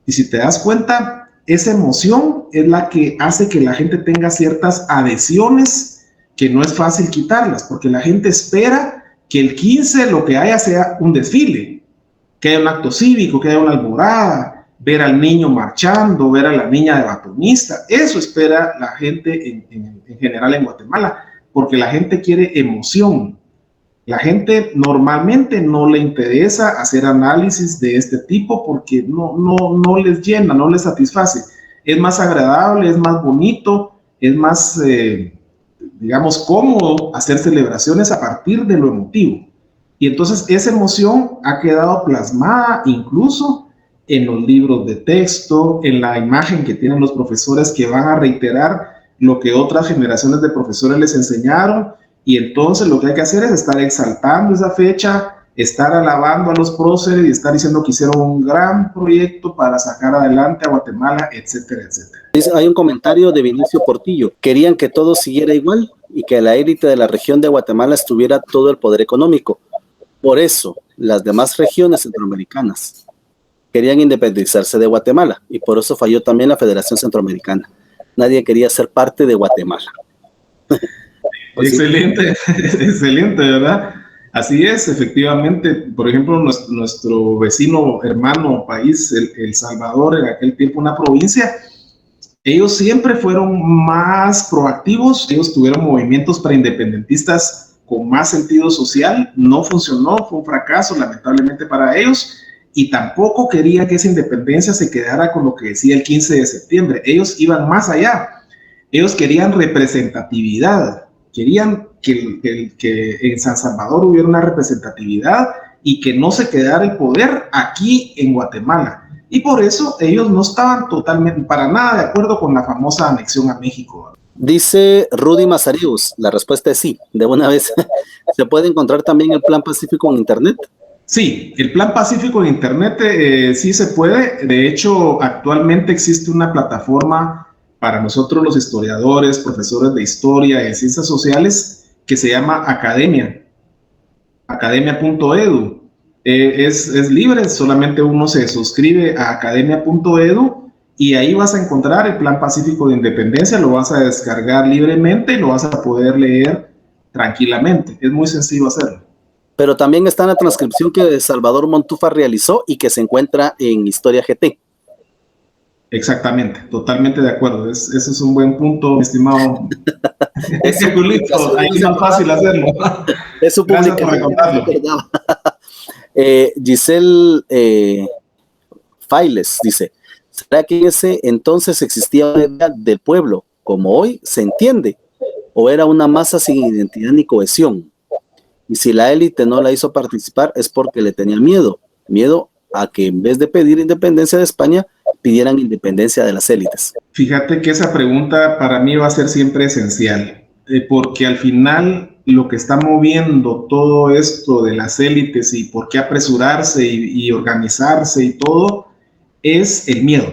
Y si te das cuenta, esa emoción es la que hace que la gente tenga ciertas adhesiones que no es fácil quitarlas, porque la gente espera que el 15 lo que haya sea un desfile, que haya un acto cívico, que haya una alborada, ver al niño marchando, ver a la niña de batonista. Eso espera la gente en general en Guatemala, porque la gente quiere emoción. La gente normalmente no le interesa hacer análisis de este tipo porque no les llena, no les satisface. Es más agradable, es más bonito, es más, digamos, cómodo hacer celebraciones a partir de lo emotivo. Y entonces esa emoción ha quedado plasmada incluso en los libros de texto, en la imagen que tienen los profesores que van a reiterar lo que otras generaciones de profesores les enseñaron. Y entonces lo que hay que hacer es estar exaltando esa fecha, estar alabando a los próceres y estar diciendo que hicieron un gran proyecto para sacar adelante a Guatemala, etcétera, etcétera. Hay un comentario de Vinicio Portillo. Querían que todo siguiera igual y que la élite de la región de Guatemala estuviera todo el poder económico. Por eso, las demás regiones centroamericanas querían independizarse de Guatemala y por eso falló también la Federación Centroamericana. Nadie quería ser parte de Guatemala. Excelente, excelente, ¿verdad? Así es, efectivamente. Por ejemplo, nuestro vecino, hermano, país, El Salvador, en aquel tiempo una provincia, ellos siempre fueron más proactivos, ellos tuvieron movimientos preindependentistas con más sentido social, no funcionó, fue un fracaso lamentablemente para ellos, y tampoco quería que esa independencia se quedara con lo que decía el 15 de septiembre, ellos iban más allá, ellos querían representatividad, querían que en San Salvador hubiera una representatividad y que no se quedara el poder aquí en Guatemala. Y por eso ellos no estaban totalmente, para nada de acuerdo con la famosa anexión a México. Dice Rudy Mazarius, la respuesta es sí, de una vez. ¿Se puede encontrar también el Plan Pacífico en Internet? Sí, el Plan Pacífico en Internet sí se puede. De hecho, actualmente existe una plataforma para nosotros los historiadores, profesores de historia y ciencias sociales, que se llama academia.edu. Es libre, solamente uno se suscribe a academia.edu y ahí vas a encontrar el Plan Pacífico de Independencia, lo vas a descargar libremente y lo vas a poder leer tranquilamente. Es muy sencillo hacerlo. Pero también está en la transcripción que Salvador Montúfar realizó y que se encuentra en Historia GT. Exactamente, totalmente de acuerdo. Ese es un buen punto, mi estimado. Julito, ahí es más fácil hacerlo. Es su Gracias por recordarlo. Giselle Failes dice, ¿será que en ese entonces existía una idea del pueblo como hoy se entiende? ¿O era una masa sin identidad ni cohesión? Y si la élite no la hizo participar es porque le tenía miedo a que en vez de pedir independencia de España, pidieran independencia de las élites. Fíjate que esa pregunta para mí va a ser siempre esencial, porque al final lo que está moviendo todo esto de las élites y por qué apresurarse y organizarse y todo, es el miedo.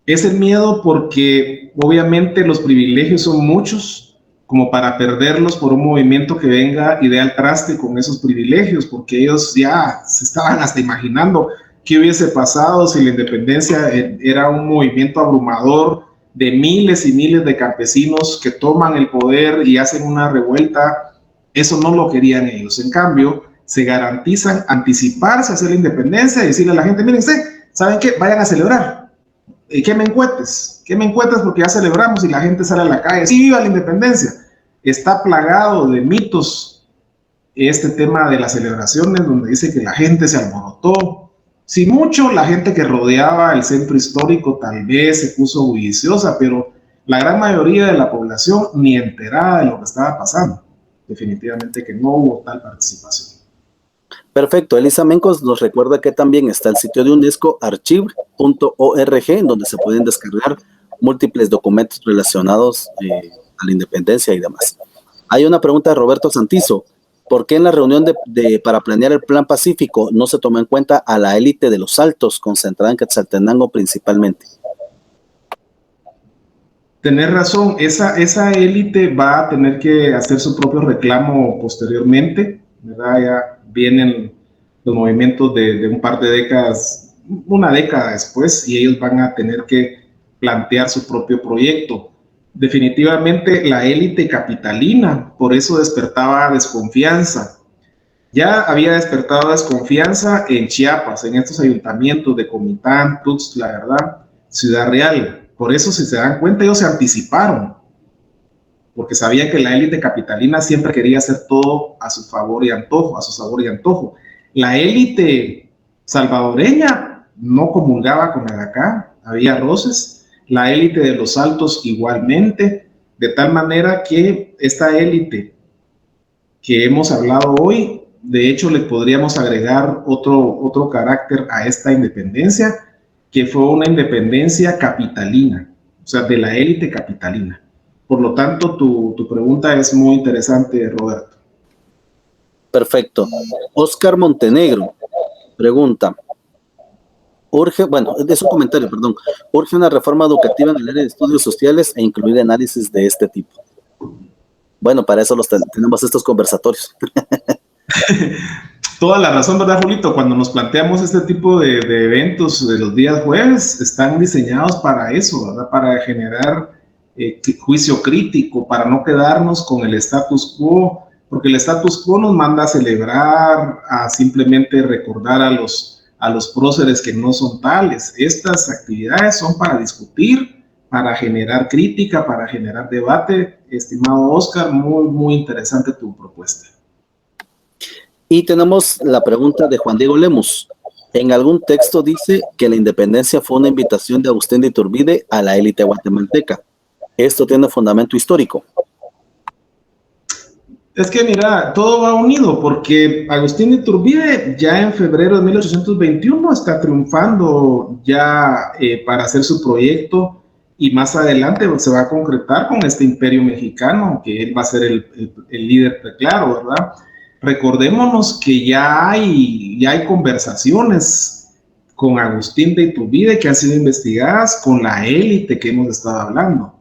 Es el miedo porque obviamente los privilegios son muchos, como para perderlos por un movimiento que venga y dé al traste con esos privilegios, porque ellos ya se estaban hasta imaginando qué hubiese pasado si la independencia era un movimiento abrumador de miles y miles de campesinos que toman el poder y hacen una revuelta. Eso no lo querían ellos. En cambio, se garantizan anticiparse a hacer la independencia y decirle a la gente, miren, ¿saben qué? Vayan a celebrar. ¿Qué me encuentres? ¿Qué me encuentres? Porque ya celebramos y la gente sale a la calle. ¡Sí, viva la independencia! Está plagado de mitos este tema de las celebraciones, donde dice que la gente se alborotó. Si mucho, la gente que rodeaba el centro histórico tal vez se puso bulliciosa, pero la gran mayoría de la población ni enterada de lo que estaba pasando. Definitivamente que no hubo tal participación. Perfecto. Elisa Mencos nos recuerda que también está el sitio de UNESCO, archive.org, en donde se pueden descargar múltiples documentos relacionados a la independencia y demás. Hay una pregunta de Roberto Santizo. ¿Por qué en la reunión para planear el Plan Pacífico no se tomó en cuenta a la élite de los Altos, concentrada en Quetzaltenango principalmente? Tener razón, esa élite va a tener que hacer su propio reclamo posteriormente, ¿verdad? Ya vienen los movimientos de un par de décadas, una década después, y ellos van a tener que plantear su propio proyecto. Definitivamente la élite capitalina, por eso despertaba desconfianza. ya había despertado desconfianza en Chiapas, en estos ayuntamientos de Comitán, Tuxtla, ¿verdad? Ciudad Real. Por eso, si se dan cuenta, ellos se anticiparon, porque sabían que la élite capitalina siempre quería hacer todo a su favor y antojo, a su sabor y antojo. La élite salvadoreña no comulgaba con la de acá, había roces. La élite de los Altos igualmente, de tal manera que esta élite que hemos hablado hoy, de hecho le podríamos agregar otro carácter a esta independencia, que fue una independencia capitalina, o sea, de la élite capitalina. Por lo tanto, tu pregunta es muy interesante, Roberto. Perfecto. Oscar Montenegro pregunta, urge una reforma educativa en el área de estudios sociales e incluir análisis de este tipo. Bueno, para eso tenemos estos conversatorios. Toda la razón, ¿verdad, Julito? Cuando nos planteamos este tipo de eventos de los días jueves, están diseñados para eso, ¿verdad? Para generar juicio crítico, para no quedarnos con el status quo, porque el status quo nos manda a celebrar, a simplemente recordar a los próceres que no son tales. Estas actividades son para discutir, para generar crítica, para generar debate. Estimado Oscar, muy, muy interesante tu propuesta. Y tenemos la pregunta de Juan Diego Lemus. En algún texto dice que la independencia fue una invitación de Agustín de Iturbide a la élite guatemalteca. ¿Esto tiene fundamento histórico? Es que mira, todo va unido, porque Agustín de Iturbide ya en febrero de 1821 está triunfando ya para hacer su proyecto, y más adelante se va a concretar con este imperio mexicano, que él va a ser el líder claro, ¿verdad? Recordémonos que ya hay conversaciones con Agustín de Iturbide que han sido investigadas con la élite que hemos estado hablando.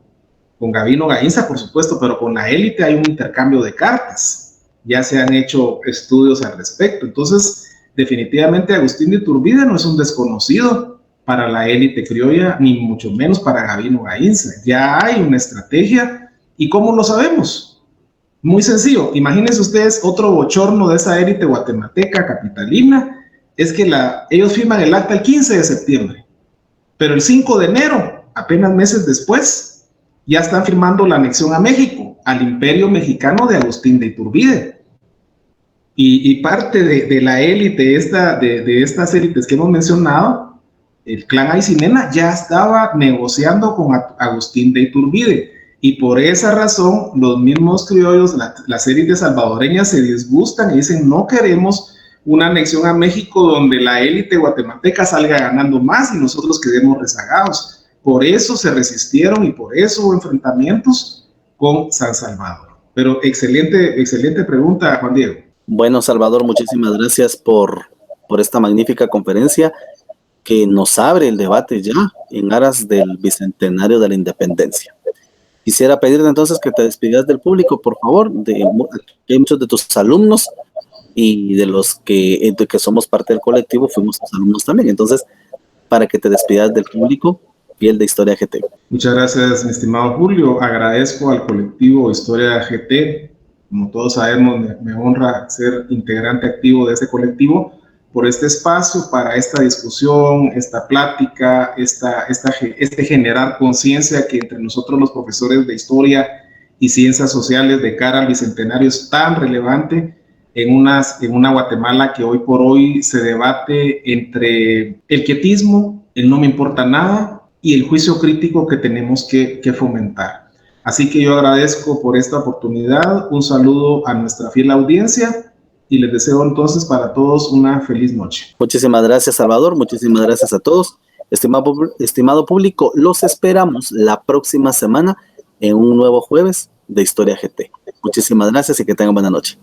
Con Gabino Gaínza, por supuesto, pero con la élite hay un intercambio de cartas. Ya se han hecho estudios al respecto. Entonces, definitivamente Agustín de Iturbide no es un desconocido para la élite criolla, ni mucho menos para Gabino Gaínza. Ya hay una estrategia. ¿Y cómo lo sabemos? Muy sencillo. Imagínense ustedes otro bochorno de esa élite guatemalteca capitalina. Es que ellos firman el acta el 15 de septiembre, pero el 5 de enero, apenas meses después, ya están firmando la anexión a México, al imperio mexicano de Agustín de Iturbide. Y parte de la élite, de estas élites que hemos mencionado, el clan Aycinena ya estaba negociando con Agustín de Iturbide. Y por esa razón, los mismos criollos, las élites salvadoreñas se disgustan y dicen, no queremos una anexión a México donde la élite guatemalteca salga ganando más y nosotros quedemos rezagados. Por eso se resistieron y por eso hubo enfrentamientos con San Salvador. Pero excelente pregunta, Juan Diego. Bueno, Salvador, muchísimas gracias por esta magnífica conferencia que nos abre el debate ya en aras del bicentenario de la independencia. Quisiera pedirte entonces que te despidas del público, por favor, de muchos de tus alumnos y de los que somos parte del colectivo, fuimos tus alumnos también. Entonces, para que te despidas del público fiel de Historia GT. Muchas gracias, mi estimado Julio. Agradezco al colectivo Historia GT. Como todos sabemos, me honra ser integrante activo de ese colectivo, por este espacio para esta discusión, esta plática, este generar conciencia que entre nosotros los profesores de historia y ciencias sociales de cara al bicentenario es tan relevante en una Guatemala que hoy por hoy se debate entre el quietismo, el no me importa nada y el juicio crítico que tenemos que fomentar. Así que yo agradezco por esta oportunidad, un saludo a nuestra fiel audiencia y les deseo entonces para todos una feliz noche. Muchísimas gracias, Salvador, muchísimas gracias a todos. Estimado público, los esperamos la próxima semana en un nuevo jueves de Historia GT. Muchísimas gracias y que tengan buena noche.